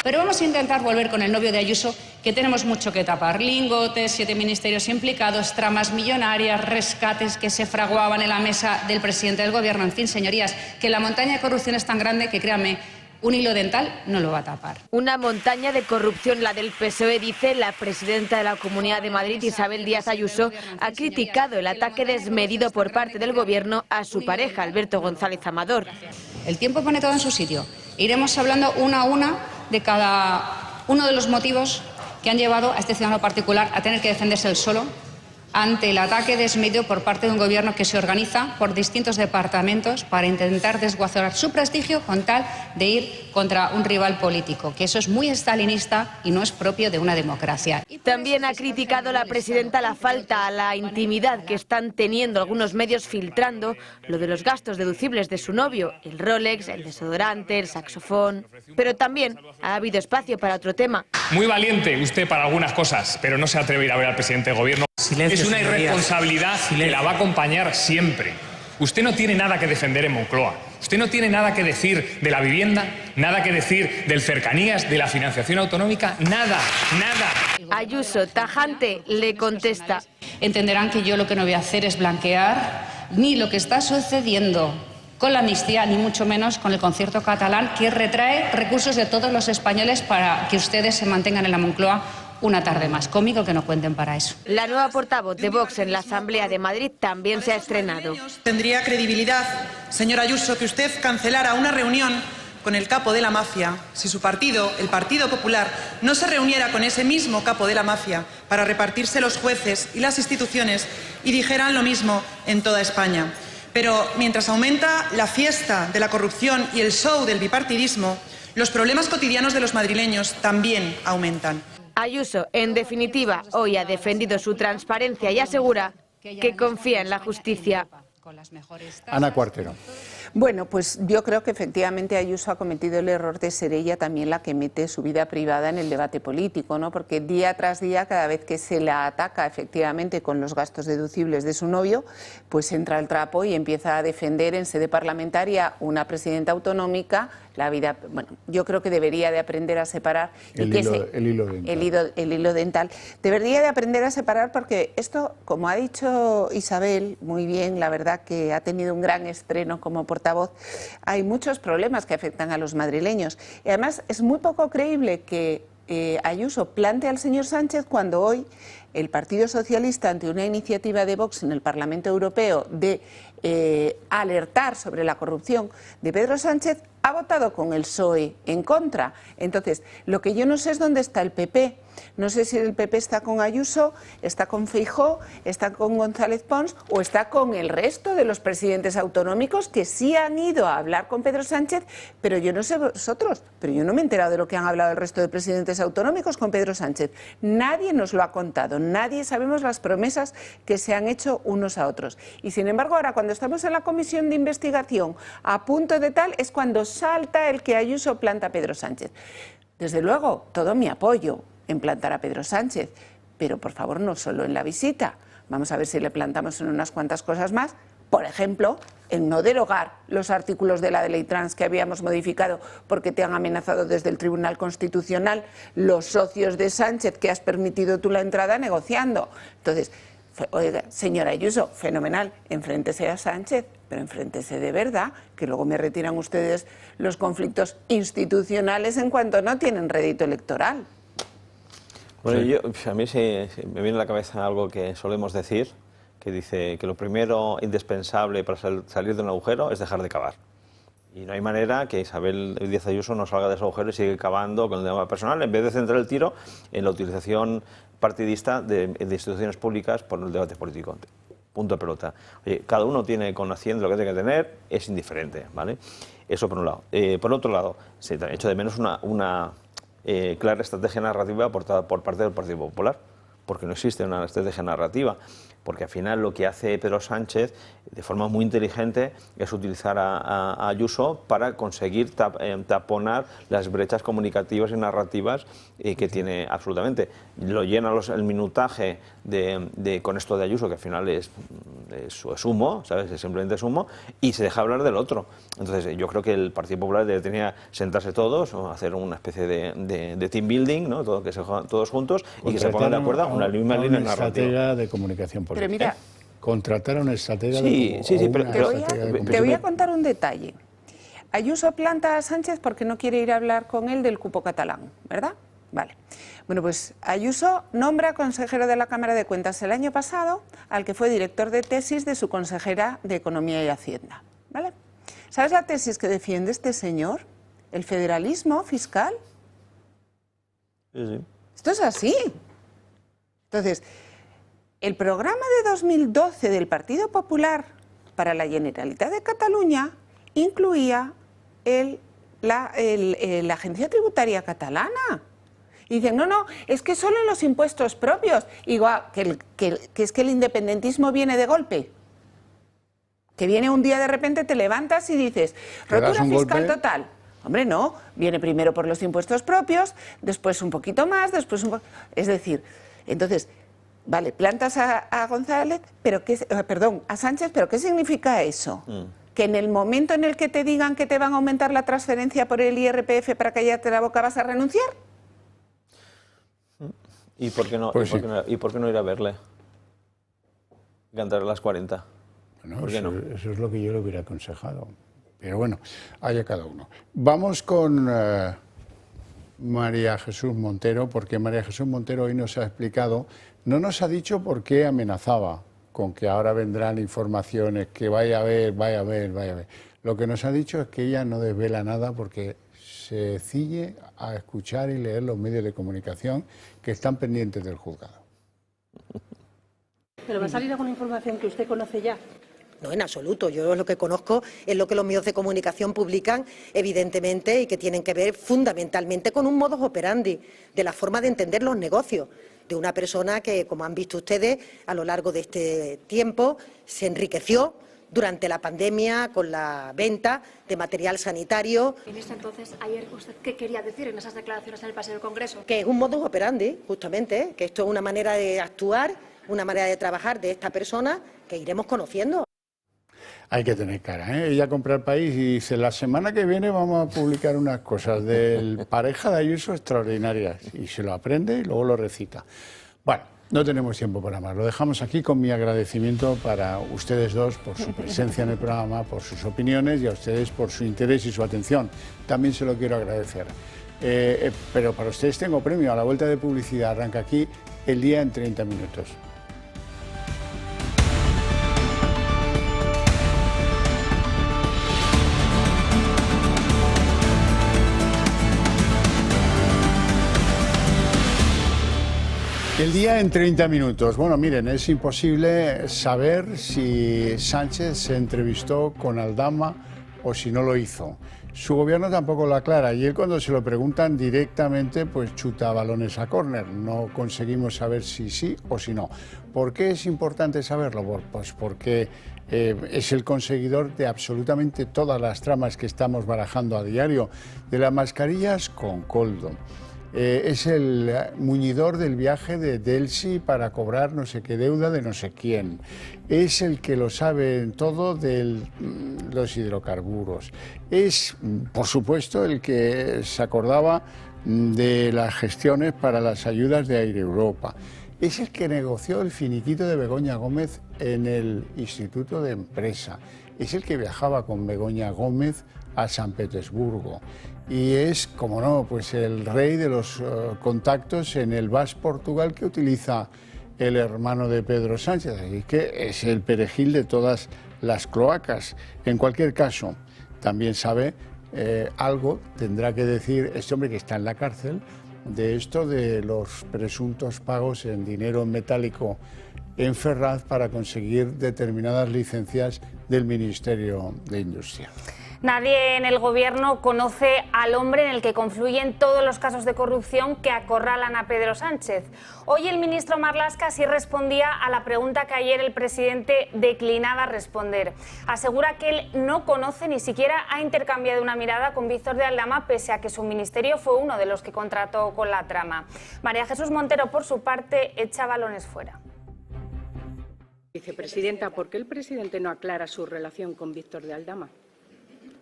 L: Pero vamos a intentar volver con el novio de Ayuso, que tenemos mucho que tapar. Lingotes, 7 ministerios implicados, tramas millonarias, rescates que se fraguaban en la mesa del presidente del gobierno. En fin, señorías, que la montaña de corrupción es tan grande que, créanme, un hilo dental no lo va a tapar.
K: Una montaña de corrupción, la del PSOE, dice la presidenta de la Comunidad de Madrid, Isabel Díaz Ayuso, ha criticado el ataque desmedido por parte del gobierno a su pareja, Alberto González Amador.
L: El tiempo pone todo en su sitio. Iremos hablando una a una
M: de cada uno de los motivos que han llevado a este ciudadano particular a tener que defenderse él solo ante el ataque desmedido por parte de un gobierno que se organiza por distintos departamentos para intentar desguazar su prestigio con tal de ir contra un rival político, que eso es muy stalinista y no es propio de una democracia.
K: También ha criticado la presidenta la falta a la intimidad que están teniendo algunos medios filtrando lo de los gastos deducibles de su novio, el Rolex, el desodorante, el saxofón. Pero también ha habido espacio para otro tema.
N: Muy valiente usted para algunas cosas, pero no se atreve a ir a ver al presidente del gobierno. Es una irresponsabilidad que la va a acompañar siempre. Usted no tiene nada que defender en Moncloa. Usted no tiene nada que decir de la vivienda, nada que decir del cercanías, de la financiación autonómica, nada, nada.
K: Ayuso, tajante, le contesta.
M: Entenderán que yo lo que no voy a hacer es blanquear ni lo que está sucediendo con la amnistía, ni mucho menos con el concierto catalán, que retrae recursos de todos los españoles para que ustedes se mantengan en la Moncloa una tarde más. Conmigo que no cuenten para eso.
K: La nueva portavoz de Vox en la Asamblea de Madrid también se ha estrenado.
O: Tendría credibilidad, señora Ayuso, que usted cancelara una reunión con el capo de la mafia si su partido, el Partido Popular, no se reuniera con ese mismo capo de la mafia para repartirse los jueces y las instituciones y dijeran lo mismo en toda España. Pero mientras aumenta la fiesta de la corrupción y el show del bipartidismo, los problemas cotidianos de los madrileños también aumentan.
K: Ayuso, en definitiva, hoy ha defendido su transparencia y asegura que confía en la justicia.
A: Ana Cuartero.
D: Bueno, pues yo creo que efectivamente Ayuso ha cometido el error de ser ella también la que mete su vida privada en el debate político, ¿no? Porque día tras día, cada vez que se la ataca efectivamente con los gastos deducibles de su novio, pues entra el trapo y empieza a defender en sede parlamentaria una presidenta autonómica. La vida, bueno, yo creo que debería de aprender a separar
A: el hilo dental. Debería de aprender a separar porque esto, como ha dicho Isabel muy bien, la verdad que ha tenido un gran estreno como portavoz, hay muchos problemas que afectan a los madrileños. Y además es muy poco creíble que Ayuso plante al señor Sánchez cuando hoy el Partido Socialista, ante una iniciativa de Vox en el Parlamento Europeo de alertar sobre la corrupción de Pedro Sánchez, ha votado con el PSOE en contra. Entonces, lo que yo no sé es dónde está el PP. No sé si el PP está con Ayuso, está con Feijóo, está con González Pons o está con el resto de los presidentes autonómicos que sí han ido a hablar con Pedro Sánchez, pero yo no sé vosotros, pero yo no me he enterado de lo que han hablado el resto de presidentes autonómicos con Pedro Sánchez. Nadie nos lo ha contado, nadie sabemos las promesas que se han hecho unos a otros. Y sin embargo, ahora cuando estamos en la comisión de investigación a punto de tal, es cuando salta el que Ayuso planta a Pedro Sánchez. Desde luego, todo mi apoyo en plantar a Pedro Sánchez, pero por favor no solo en la visita. Vamos a ver si le plantamos en unas cuantas cosas más. Por ejemplo, en no derogar los artículos de la ley trans que habíamos modificado porque te han amenazado desde el Tribunal Constitucional los socios de Sánchez que has permitido tú la entrada negociando. Entonces, oiga, señora Ayuso, fenomenal, enfréntese a Sánchez, pero enfréntese de verdad, que luego me retiran ustedes los conflictos institucionales en cuanto no tienen rédito electoral.
E: Bueno, a mí me viene a la cabeza algo que solemos decir, que dice que lo primero indispensable para salir de un agujero es dejar de cavar. Y no hay manera que Isabel Díaz Ayuso no salga de ese agujero y sigue cavando con el tema personal, en vez de centrar el tiro en la utilización partidista de instituciones públicas por el debate político. Punto de pelota. Oye, cada uno tiene con Hacienda lo que tiene que tener, es indiferente, ¿vale? Eso por un lado. Por otro lado, se ha hecho de menos una clara estrategia narrativa aportada por parte del Partido Popular, porque no existe una estrategia narrativa, porque al final lo que hace Pedro Sánchez de forma muy inteligente es utilizar a Ayuso para conseguir taponar las brechas comunicativas y narrativas que tiene absolutamente. Lo llena el minutaje con esto de Ayuso, que al final es humo, ¿sabes? Es simplemente es humo, y se deja hablar del otro. Entonces yo creo que el Partido Popular debería sentarse todos, o hacer una especie de team building, ¿no? Que se juegan todos juntos y que se pongan de acuerdo en una misma línea narrativa.
A: Una estratega de comunicación política.
D: Pero mira,
A: contratar a una estratega
D: te voy a contar un detalle. Ayuso planta a Sánchez porque no quiere ir a hablar con él del cupo catalán, ¿verdad? Vale. Bueno, pues Ayuso nombra consejero de la Cámara de Cuentas el año pasado al que fue director de tesis de su consejera de Economía y Hacienda, ¿vale? ¿Sabes la tesis que defiende este señor? El federalismo fiscal.
E: Sí, sí.
D: Esto es así. Entonces, el programa de 2012 del Partido Popular para la Generalitat de Cataluña incluía la Agencia Tributaria Catalana. Y dicen, no, es que solo en los impuestos propios. Igual, que es que el independentismo viene de golpe. Que viene un día de repente, te levantas y dices, rotura fiscal total. Hombre, no, viene primero por los impuestos propios, después un poquito más, después un poco... Es decir, entonces, vale, plantas a González, pero a Sánchez, pero ¿qué significa eso? Que en el momento en el que te digan que te van a aumentar la transferencia por el IRPF para callarte la boca, ¿vas a renunciar?
E: ¿Y por qué no,
A: Pues
E: ¿y por qué no ir a verle? Cantar a las 40.
A: Bueno,
E: ¿Por qué no?
A: Eso es lo que yo le hubiera aconsejado. Pero bueno, haya cada uno. Vamos con María Jesús Montero, porque María Jesús Montero hoy nos ha explicado, no nos ha dicho por qué amenazaba con que ahora vendrán informaciones, que vaya a ver. Lo que nos ha dicho es que ella no desvela nada porque se ciñe a escuchar y leer los medios de comunicación que están pendientes del juzgado.
P: ¿Pero va a salir alguna información que usted conoce ya?
G: No, en absoluto. Yo lo que conozco es lo que los medios de comunicación publican, evidentemente, y que tienen que ver fundamentalmente con un modus operandi, de la forma de entender los negocios, de una persona que, como han visto ustedes, a lo largo de este tiempo se enriqueció durante la pandemia con la venta de material sanitario.
P: En ese entonces, ayer, ¿usted qué quería decir en esas declaraciones en el Paseo del Congreso?
G: Que es un modus operandi, justamente, que esto es una manera de actuar, una manera de trabajar de esta persona que iremos conociendo.
A: Hay que tener cara, ¿eh? Ella compra el país y dice, la semana que viene vamos a publicar unas cosas del pareja de Ayuso extraordinarias. Y se lo aprende y luego lo recita. Bueno, no tenemos tiempo para más. Lo dejamos aquí con mi agradecimiento para ustedes dos por su presencia en el programa, por sus opiniones y a ustedes por su interés y su atención. También se lo quiero agradecer. Pero para ustedes tengo premio. A la vuelta de publicidad arranca aquí El Día en 30 minutos. El día en 30 minutos. Bueno, miren, es imposible saber si Sánchez se entrevistó con Aldama o si no lo hizo. Su gobierno tampoco lo aclara y él, cuando se lo preguntan directamente, pues chuta balones a córner. No conseguimos saber si sí o si no. ¿Por qué es importante saberlo? Pues porque es el conseguidor de absolutamente todas las tramas que estamos barajando a diario, de las mascarillas con Koldo. Es el muñidor del viaje de Delsi para cobrar no sé qué deuda de no sé quién. Es el que lo sabe todo de los hidrocarburos. Es, por supuesto, el que se acordaba de las gestiones para las ayudas de Air Europa. Es el que negoció el finiquito de Begoña Gómez en el Instituto de Empresa. Es el que viajaba con Begoña Gómez a San Petersburgo. Y es, como no, pues el rey de los contactos en el VAS Portugal que utiliza el hermano de Pedro Sánchez. Así que es el perejil de todas las cloacas. En cualquier caso, también sabe algo, tendrá que decir este hombre que está en la cárcel, de esto de los presuntos pagos en dinero metálico en Ferraz para conseguir determinadas licencias del Ministerio de Industria.
Q: Nadie en el Gobierno conoce al hombre en el que confluyen todos los casos de corrupción que acorralan a Pedro Sánchez. Hoy el ministro Marlaska sí respondía a la pregunta que ayer el presidente declinaba responder. Asegura que él no conoce, ni siquiera ha intercambiado una mirada con Víctor de Aldama, pese a que su ministerio fue uno de los que contrató con la trama. María Jesús Montero, por su parte, echa balones fuera.
P: Vicepresidenta, ¿por qué el presidente no aclara su relación con Víctor de Aldama?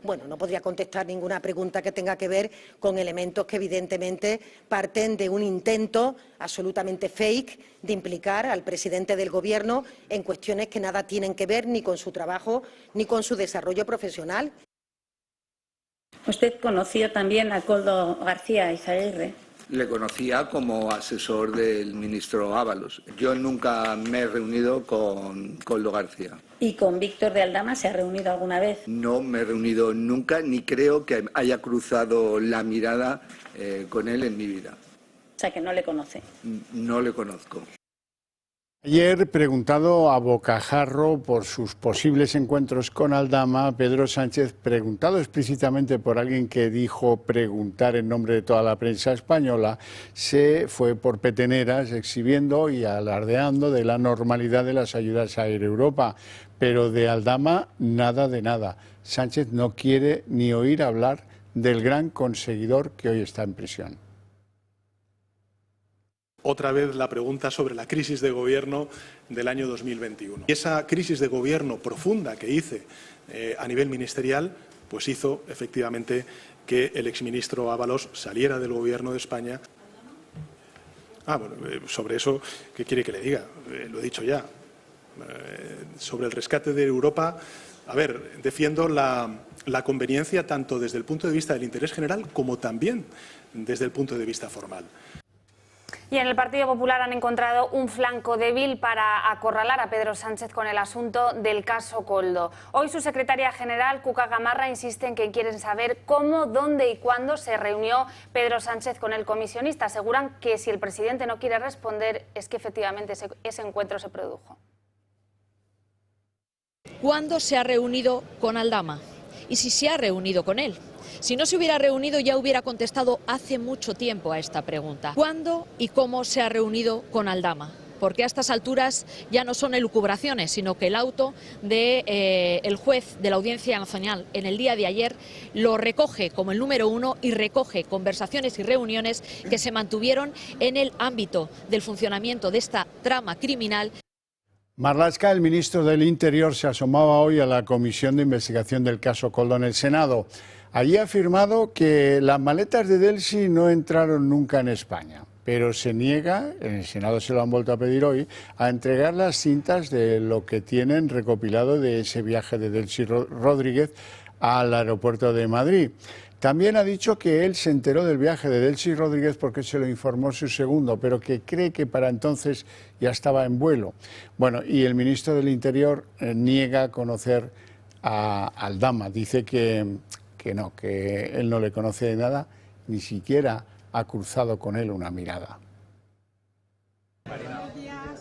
G: Bueno, no podría contestar ninguna pregunta que tenga que ver con elementos que evidentemente parten de un intento absolutamente fake de implicar al presidente del Gobierno en cuestiones que nada tienen que ver ni con su trabajo ni con su desarrollo profesional.
I: ¿Usted conoció también a Koldo García Izaguirre?
H: Le conocía como asesor del ministro Ábalos. Yo nunca me he reunido con Koldo García.
I: ¿Y con Víctor de Aldama se ha reunido alguna vez?
H: No me he reunido nunca, ni creo que haya cruzado la mirada con él en mi vida.
I: sea, que no le conoce.
H: No le conozco.
A: Ayer, preguntado a bocajarro por sus posibles encuentros con Aldama, Pedro Sánchez, preguntado explícitamente por alguien que dijo preguntar en nombre de toda la prensa española, se fue por peteneras exhibiendo y alardeando de la normalidad de las ayudas a Air Europa. Pero de Aldama, nada de nada. Sánchez no quiere ni oír hablar del gran conseguidor que hoy está en prisión.
R: Otra vez la pregunta sobre la crisis de gobierno del año 2021. Y esa crisis de gobierno profunda que hice a nivel ministerial, pues hizo efectivamente que el exministro Ábalos saliera del gobierno de España. Sobre eso, ¿qué quiere que le diga? Lo he dicho ya. Sobre el rescate de Europa, a ver, defiendo la conveniencia tanto desde el punto de vista del interés general como también desde el punto de vista formal.
Q: Y en el Partido Popular han encontrado un flanco débil para acorralar a Pedro Sánchez con el asunto del caso Koldo. Hoy su secretaria general, Cuca Gamarra, insiste en que quieren saber cómo, dónde y cuándo se reunió Pedro Sánchez con el comisionista. Aseguran que si el presidente no quiere responder es que efectivamente ese encuentro se produjo.
J: ¿Cuándo se ha reunido con Aldama? Y si se ha reunido con él. Si no se hubiera reunido, ya hubiera contestado hace mucho tiempo a esta pregunta. ¿Cuándo y cómo se ha reunido con Aldama? Porque a estas alturas ya no son elucubraciones, sino que el auto del juez de la Audiencia Nacional en el día de ayer lo recoge como el número 1 y recoge conversaciones y reuniones que se mantuvieron en el ámbito del funcionamiento de esta trama criminal.
A: Marlaska, el ministro del Interior, se asomaba hoy a la comisión de investigación del caso Koldo en el Senado. Allí ha afirmado que las maletas de Delsi no entraron nunca en España, pero se niega, en el Senado se lo han vuelto a pedir hoy, a entregar las cintas de lo que tienen recopilado de ese viaje de Delsi Rodríguez al aeropuerto de Madrid. También ha dicho que él se enteró del viaje de Delsi Rodríguez porque se lo informó su segundo, pero que cree que para entonces ya estaba en vuelo. Bueno, y el ministro del Interior niega conocer a Aldama, dice que no, que él no le conoce de nada, ni siquiera ha cruzado con él una mirada.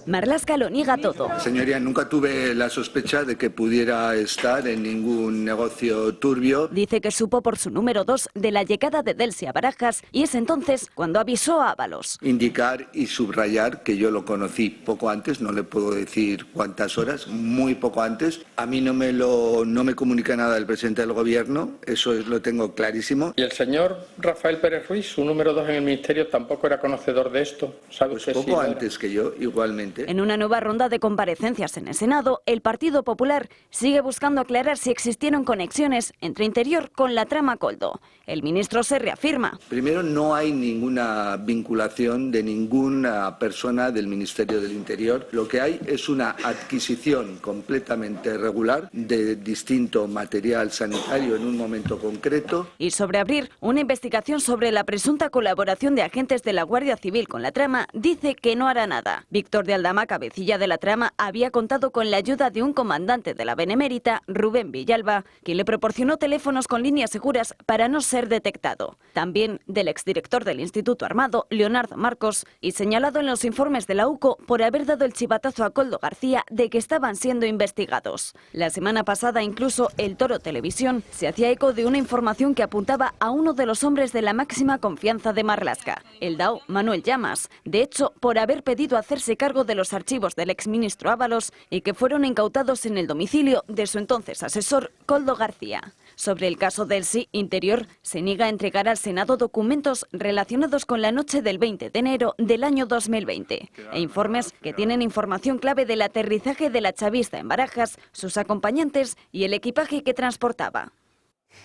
F: Marlaska lo niega todo.
H: Señoría, nunca tuve la sospecha de que pudiera estar en ningún negocio turbio.
F: Dice que supo por su número 2 de la llegada de Delsi a Barajas y es entonces cuando avisó a Ábalos.
H: Indicar y subrayar que yo lo conocí poco antes, no le puedo decir cuántas horas, muy poco antes. A mí no me comunica nada el presidente del gobierno, eso lo tengo clarísimo.
C: ¿Y el señor Rafael Pérez Ruiz, su número 2 en el ministerio, tampoco era conocedor de esto? ¿Sabe
H: pues
C: usted
H: poco
C: si
H: antes que yo, igualmente.
F: En una nueva ronda de comparecencias en el Senado, el Partido Popular sigue buscando aclarar si existieron conexiones entre Interior con la trama Koldo. El ministro se reafirma.
H: Primero, no hay ninguna vinculación de ninguna persona del Ministerio del Interior. Lo que hay es una adquisición completamente regular de distinto material sanitario en un momento concreto.
F: Y sobre abrir una investigación sobre la presunta colaboración de agentes de la Guardia Civil con la trama, dice que no hará nada. Víctor de Aldama, cabecilla de la trama, había contado con la ayuda de un comandante de la Benemérita, Rubén Villalba, quien le proporcionó teléfonos con líneas seguras para no ser detectado. También del exdirector del Instituto Armado, Leonardo Marcos, y señalado en los informes de la UCO por haber dado el chivatazo a Koldo García de que estaban siendo investigados. La semana pasada incluso El Toro Televisión se hacía eco de una información que apuntaba a uno de los hombres de la máxima confianza de Marlaska, el dao Manuel Llamas, de hecho por haber pedido hacerse cargo de los archivos del exministro Ábalos y que fueron incautados en el domicilio de su entonces asesor Koldo García. Sobre el caso Delsi, Interior se niega a entregar al Senado documentos relacionados con la noche del 20 de enero del año 2020 e informes que tienen información clave del aterrizaje de la chavista en Barajas, sus acompañantes y el equipaje que transportaba.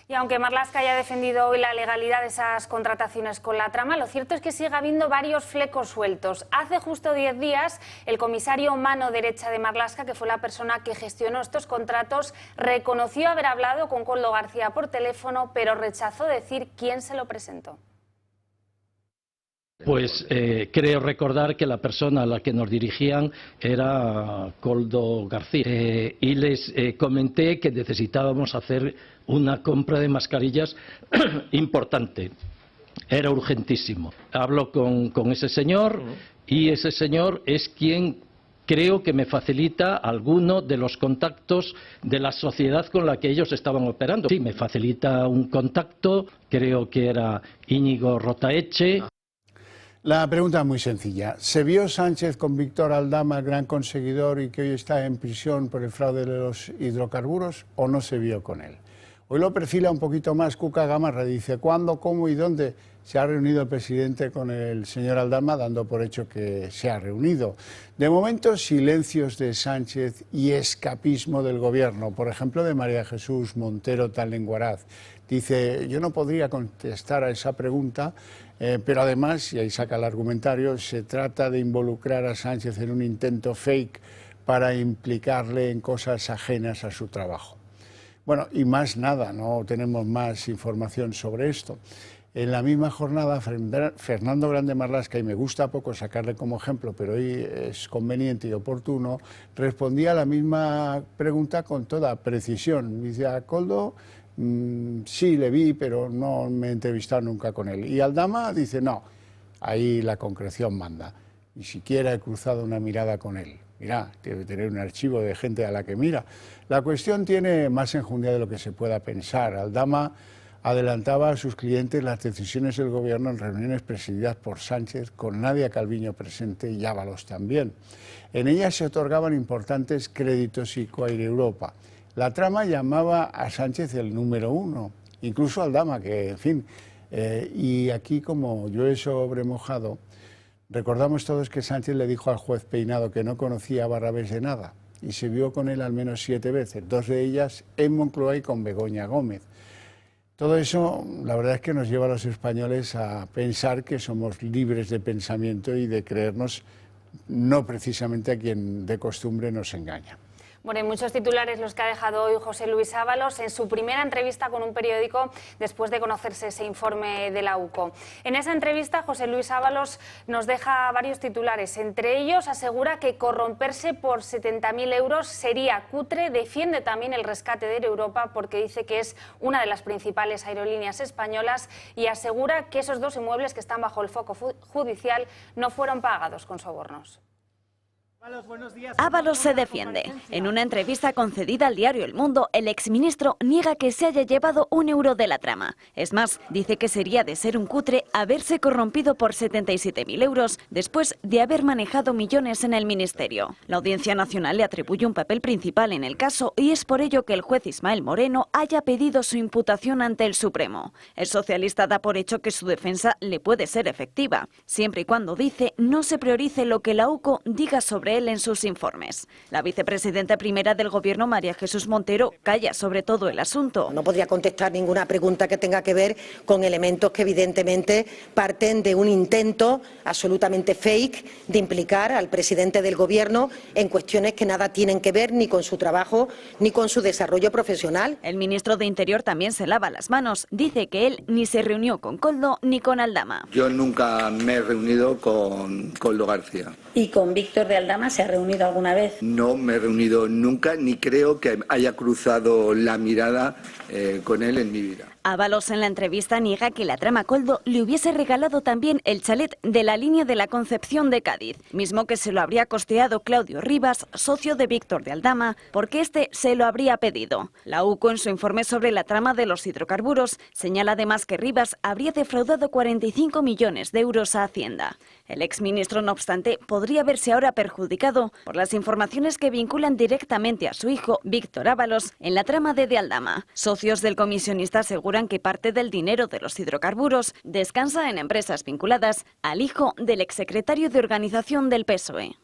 Q: Y aunque Marlaska haya defendido hoy la legalidad de esas contrataciones con la trama, lo cierto es que sigue habiendo varios flecos sueltos. Hace justo 10 días, el comisario mano derecha de Marlaska, que fue la persona que gestionó estos contratos, reconoció haber hablado con Koldo García por teléfono, pero rechazó decir quién se lo presentó.
S: Pues creo recordar que la persona a la que nos dirigían era Koldo García y les comenté que necesitábamos hacer una compra de mascarillas importante era urgentísimo. Hablo con ese señor y ese señor es quien creo que me facilita alguno de los contactos de la sociedad con la que ellos estaban operando. Sí, me facilita un contacto, creo que era Íñigo Rotaeche.
A: La pregunta es muy sencilla. ¿Se vio Sánchez con Víctor Aldama, el gran conseguidor y que hoy está en prisión por el fraude de los hidrocarburos, o no se vio con él? Hoy lo perfila un poquito más Cuca Gamarra, dice cuándo, cómo y dónde se ha reunido el presidente con el señor Aldama, dando por hecho que se ha reunido. De momento, silencios de Sánchez y escapismo del gobierno, por ejemplo, de María Jesús Montero Talenguaraz. Dice, yo no podría contestar a esa pregunta, pero además, y ahí saca el argumentario, se trata de involucrar a Sánchez en un intento fake para implicarle en cosas ajenas a su trabajo. Bueno, y más nada, no tenemos más información sobre esto. En la misma jornada, Fernando Grande Marlaska, y me gusta poco sacarle como ejemplo, pero hoy es conveniente y oportuno, respondía a la misma pregunta con toda precisión. Dice, a Koldo, sí le vi, pero no me he entrevistado nunca con él. Y Aldama dice, no, ahí la concreción manda. Ni siquiera he cruzado una mirada con él. Mira, debe tener un archivo de gente a la que mira. La cuestión tiene más enjundia de lo que se pueda pensar. Aldama adelantaba a sus clientes las decisiones del gobierno en reuniones presididas por Sánchez, con Nadia Calviño presente y Ábalos también. En ellas se otorgaban importantes créditos ICO y Europa. La trama llamaba a Sánchez el número uno, incluso Aldama, que en fin, y aquí como yo he sobremojado, recordamos todos que Sánchez le dijo al juez Peinado que no conocía a Barrabés de nada y se vio con él al menos 7 veces, 2 de ellas en Moncloa y con Begoña Gómez. Todo eso, la verdad es que nos lleva a los españoles a pensar que somos libres de pensamiento y de creernos no precisamente a quien de costumbre nos engaña.
Q: Bueno, y muchos titulares los que ha dejado hoy José Luis Ábalos en su primera entrevista con un periódico después de conocerse ese informe de la UCO. En esa entrevista, José Luis Ábalos nos deja varios titulares. Entre ellos, asegura que corromperse por 70.000 euros sería cutre. Defiende también el rescate de Europa porque dice que es una de las principales aerolíneas españolas y asegura que esos 2 inmuebles que están bajo el foco judicial no fueron pagados con sobornos.
F: Ábalos se defiende. En una entrevista concedida al diario El Mundo, el exministro niega que se haya llevado €1 de la trama. Es más, dice que sería de ser un cutre haberse corrompido por 77.000 euros después de haber manejado millones en el ministerio. La Audiencia Nacional le atribuye un papel principal en el caso y es por ello que el juez Ismael Moreno haya pedido su imputación ante el Supremo. El socialista da por hecho que su defensa le puede ser efectiva, siempre y cuando, dice, no se priorice lo que la UCO diga sobre él en sus informes. La vicepresidenta primera del Gobierno, María Jesús Montero, calla sobre todo el asunto.
G: No podría contestar ninguna pregunta que tenga que ver con elementos que evidentemente parten de un intento absolutamente fake de implicar al presidente del Gobierno en cuestiones que nada tienen que ver ni con su trabajo ni con su desarrollo profesional.
F: El ministro de Interior también se lava las manos. Dice que él ni se reunió con Koldo ni con Aldama.
H: Yo nunca me he reunido con Koldo García.
I: ¿Y con Víctor de Aldama se ha reunido alguna vez?
H: No me he reunido nunca, ni creo que haya cruzado la mirada con él en mi vida.
F: Ábalos en la entrevista niega que la trama Koldo le hubiese regalado también el chalet de la línea de la Concepción de Cádiz, mismo que se lo habría costeado Claudio Rivas, socio de Víctor de Aldama, porque este se lo habría pedido. La UCO, en su informe sobre la trama de los hidrocarburos, señala además que Rivas habría defraudado 45 millones de euros a Hacienda. El exministro, no obstante, podría verse ahora perjudicado por las informaciones que vinculan directamente a su hijo, Víctor Ábalos, en la trama de Aldama. Socios del comisionista aseguran que parte del dinero de los hidrocarburos descansa en empresas vinculadas al hijo del exsecretario de Organización del PSOE.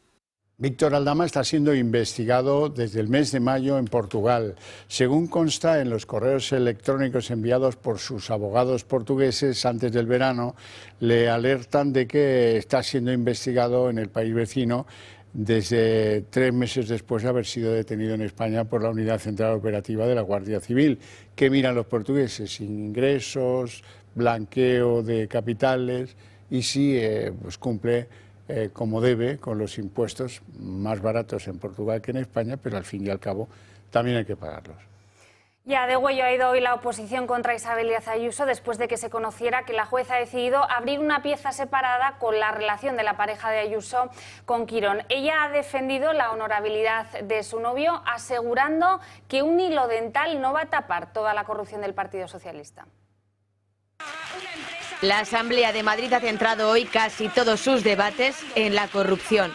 A: Víctor Aldama está siendo investigado desde el mes de mayo en Portugal. Según consta en los correos electrónicos enviados por sus abogados portugueses antes del verano, le alertan de que está siendo investigado en el país vecino desde 3 meses después de haber sido detenido en España por la Unidad Central Operativa de la Guardia Civil. ¿Qué miran los portugueses? Ingresos, blanqueo de capitales y si pues cumple como debe con los impuestos más baratos en Portugal que en España, pero al fin y al cabo también hay que pagarlos.
Q: Ya de huello ha ido hoy la oposición contra Isabel Díaz Ayuso después de que se conociera que la juez ha decidido abrir una pieza separada con la relación de la pareja de Ayuso con Quirón. Ella ha defendido la honorabilidad de su novio, asegurando que un hilo dental no va a tapar toda la corrupción del Partido Socialista.
K: La Asamblea de Madrid ha centrado hoy casi todos sus debates en la corrupción.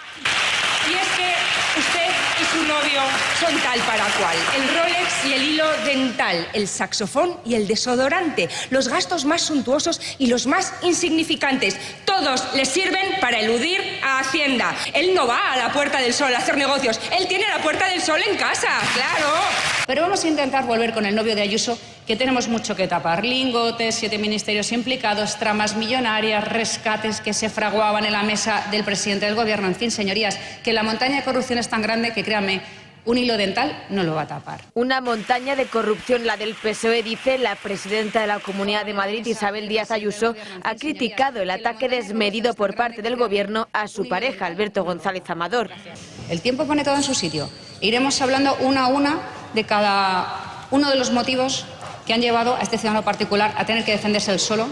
L: Y es que usted y su novio son tal para cual. El Rolex y el hilo dental, el saxofón y el desodorante, los gastos más suntuosos y los más insignificantes. Todos les sirven para eludir a Hacienda. Él no va a la Puerta del Sol a hacer negocios. Él tiene la Puerta del Sol en casa, claro.
M: Pero vamos a intentar volver con el novio de Ayuso, que tenemos mucho que tapar. Lingotes, 7 ministerios implicados, tramas millonarias, rescates que se fraguaban en la mesa del presidente del gobierno. En fin, señorías, que la montaña de corrupción es tan grande que, créanme, un hilo dental no lo va a tapar.
K: Una montaña de corrupción, la del PSOE, dice la presidenta de la Comunidad de Madrid, Isabel Díaz Ayuso, ha criticado el ataque desmedido por parte del gobierno a su pareja, Alberto González Amador.
M: El tiempo pone todo en su sitio. Iremos hablando una a una de cada uno de los motivos que han llevado a este ciudadano particular a tener que defenderse él solo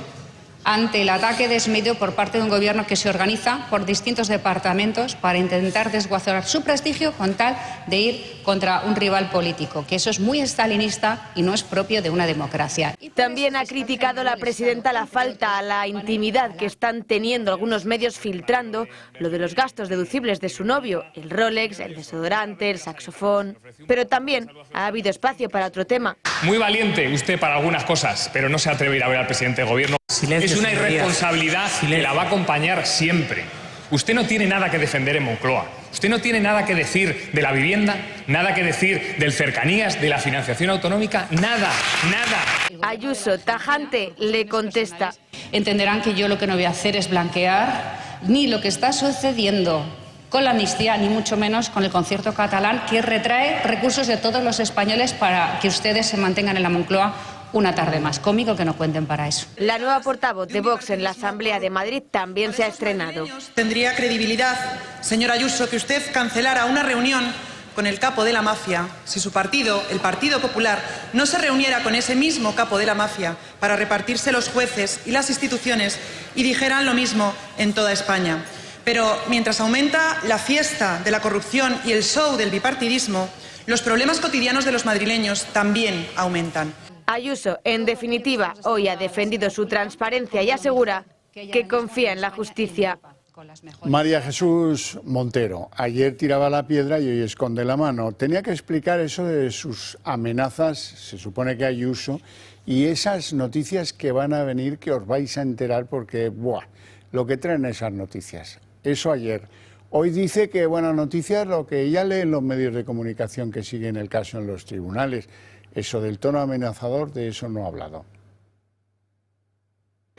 M: ante el ataque desmedido por parte de un gobierno que se organiza por distintos departamentos para intentar desguazar su prestigio con tal de ir contra un rival político, que eso es muy estalinista y no es propio de una democracia.
K: También ha criticado la presidenta la falta a la intimidad que están teniendo algunos medios filtrando lo de los gastos deducibles de su novio, el Rolex, el desodorante, el saxofón. Pero también ha habido espacio para otro tema.
N: Muy valiente usted para algunas cosas, pero no se atreve a ir a ver al presidente del gobierno.
T: Silencio,
N: es una
T: señorías.
N: irresponsabilidad que la va a acompañar siempre. Usted no tiene nada que defender en Moncloa. Usted no tiene nada que decir de la vivienda, nada que decir del cercanías, de la financiación autonómica, nada, nada.
K: Ayuso, tajante, le contesta.
M: Entenderán que yo lo que no voy a hacer es blanquear ni lo que está sucediendo con la amnistía, ni mucho menos con el concierto catalán, que retrae recursos de todos los españoles para que ustedes se mantengan en la Moncloa una tarde más. Conmigo que no cuenten para eso.
K: La nueva portavoz de Vox en la Asamblea de Madrid también se ha estrenado.
O: Tendría credibilidad, señora Ayuso, que usted cancelara una reunión con el capo de la mafia si su partido, el Partido Popular, no se reuniera con ese mismo capo de la mafia para repartirse los jueces y las instituciones y dijeran lo mismo en toda España. Pero mientras aumenta la fiesta de la corrupción y el show del bipartidismo, los problemas cotidianos de los madrileños también aumentan.
K: Ayuso, en definitiva, hoy ha defendido su transparencia y asegura que confía en la justicia.
A: María Jesús Montero, ayer tiraba la piedra y hoy esconde la mano. Tenía que explicar eso de sus amenazas, se supone que Ayuso, y esas noticias que van a venir, que os vais a enterar porque, ¡buah!, lo que traen esas noticias. Eso ayer. Hoy dice que buena noticia es lo que ya leen los medios de comunicación que siguen el caso en los tribunales. Eso del tono amenazador, de eso no ha hablado.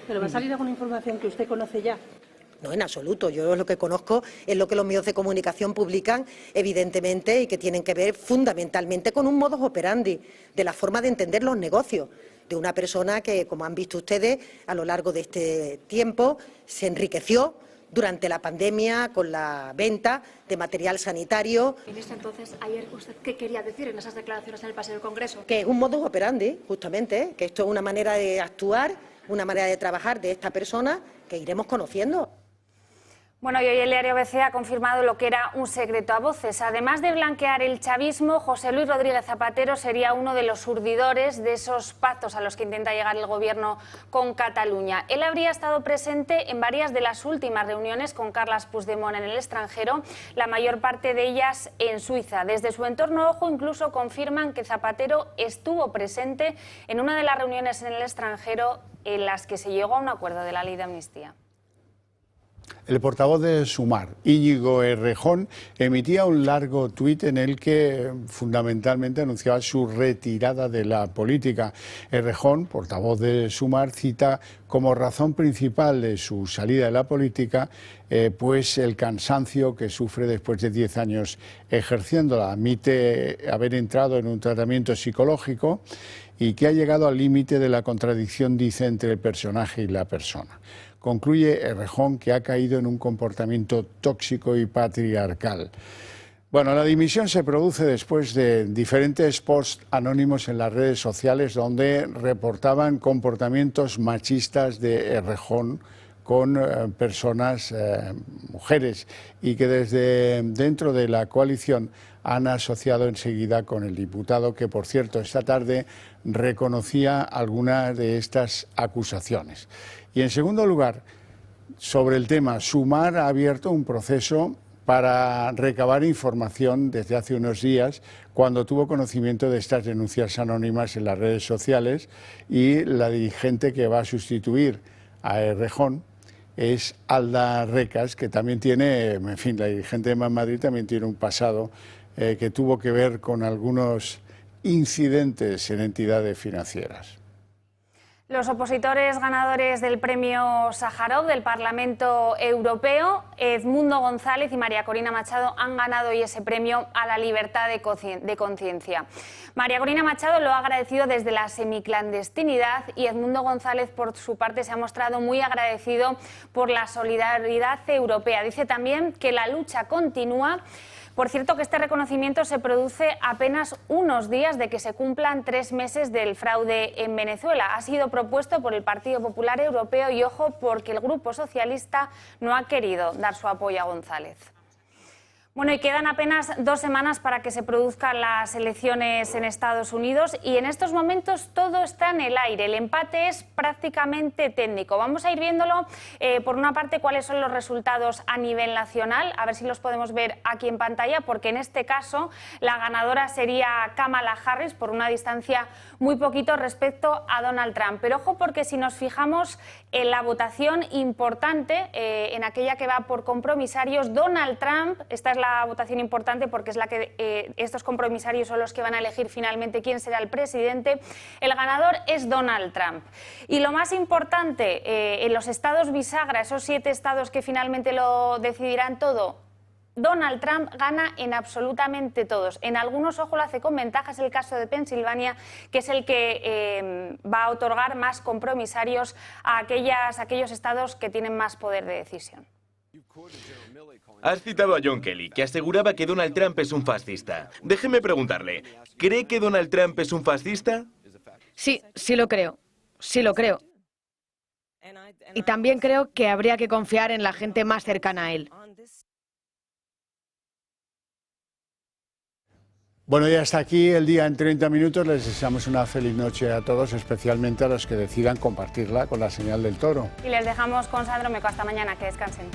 P: ¿Pero va a salir alguna información que usted conoce ya?
G: No, en absoluto. Yo lo que conozco es lo que los medios de comunicación publican, evidentemente, y que tienen que ver fundamentalmente con un modus operandi, de la forma de entender los negocios, de una persona que, como han visto ustedes, a lo largo de este tiempo se enriqueció durante la pandemia con la venta de material sanitario.
P: En este entonces, ayer, ¿usted qué quería decir en esas declaraciones en el Paseo del Congreso?
G: Que es un modus operandi, justamente, que esto es una manera de actuar, una manera de trabajar de esta persona que iremos conociendo.
Q: Bueno, y hoy el diario ABC ha confirmado lo que era un secreto a voces. Además de blanquear el chavismo, José Luis Rodríguez Zapatero sería uno de los urdidores de esos pactos a los que intenta llegar el gobierno con Cataluña. Él habría estado presente en varias de las últimas reuniones con Carles Puigdemont en el extranjero, la mayor parte de ellas en Suiza. Desde su entorno ojo incluso confirman que Zapatero estuvo presente en una de las reuniones en el extranjero en las que se llegó a un acuerdo de la ley de amnistía.
A: El portavoz de Sumar, Íñigo Errejón, emitía un largo tuit en el que fundamentalmente anunciaba su retirada de la política. Errejón, portavoz de Sumar, cita como razón principal de su salida de la política pues el cansancio que sufre después de 10 años ejerciéndola. Admite haber entrado en un tratamiento psicológico y que ha llegado al límite de la contradicción, dice, entre el personaje y la persona. Concluye Errejón que ha caído en un comportamiento tóxico y patriarcal. Bueno, la dimisión se produce después de diferentes posts anónimos en las redes sociales donde reportaban comportamientos machistas de Errejón con personas, mujeres, y que desde dentro de la coalición han asociado enseguida con el diputado, que por cierto esta tarde reconocía algunas de estas acusaciones. Y en segundo lugar, sobre el tema, Sumar ha abierto un proceso para recabar información desde hace unos días, cuando tuvo conocimiento de estas denuncias anónimas en las redes sociales, y la dirigente que va a sustituir a Errejón es Alda Recas, que también tiene, en fin, la dirigente de Más Madrid también tiene un pasado que tuvo que ver con algunos incidentes en entidades financieras.
Q: Los opositores ganadores del premio Sájarov del Parlamento Europeo, Edmundo González y María Corina Machado, han ganado hoy ese premio a la libertad de conciencia. María Corina Machado lo ha agradecido desde la semiclandestinidad y Edmundo González, por su parte, se ha mostrado muy agradecido por la solidaridad europea. Dice también que la lucha continúa. Por cierto, que este reconocimiento se produce apenas unos días de que se cumplan 3 meses del fraude en Venezuela. Ha sido propuesto por el Partido Popular Europeo y, ojo, porque el Grupo Socialista no ha querido dar su apoyo a González. Bueno, y quedan apenas 2 semanas para que se produzcan las elecciones en Estados Unidos y en estos momentos todo está en el aire. El empate es prácticamente técnico. Vamos a ir viéndolo, por una parte, cuáles son los resultados a nivel nacional, a ver si los podemos ver aquí en pantalla, porque en este caso la ganadora sería Kamala Harris por una distancia muy poquito respecto a Donald Trump. Pero ojo, porque si nos fijamos en la votación importante, en aquella que va por compromisarios, Donald Trump, esta es la votación importante porque es la que estos compromisarios son los que van a elegir finalmente quién será el presidente. El ganador es Donald Trump. Y lo más importante, en los estados bisagra, esos 7 estados que finalmente lo decidirán todo, Donald Trump gana en absolutamente todos. En algunos, ojo, lo hace con ventaja, es el caso de Pensilvania, que es el que va a otorgar más compromisarios a aquellos estados que tienen más poder de decisión.
T: Has citado a John Kelly, que aseguraba que Donald Trump es un fascista. Déjeme preguntarle, ¿cree que Donald Trump es un fascista?
K: Sí, sí lo creo. Sí lo creo. Y también creo que habría que confiar en la gente más cercana a él.
A: Bueno, y hasta aquí el día en 30 minutos. Les deseamos una feliz noche a todos, especialmente a los que decidan compartirla con la señal del Toro.
Q: Y les dejamos con Sandro Meco. Hasta mañana, que descansen.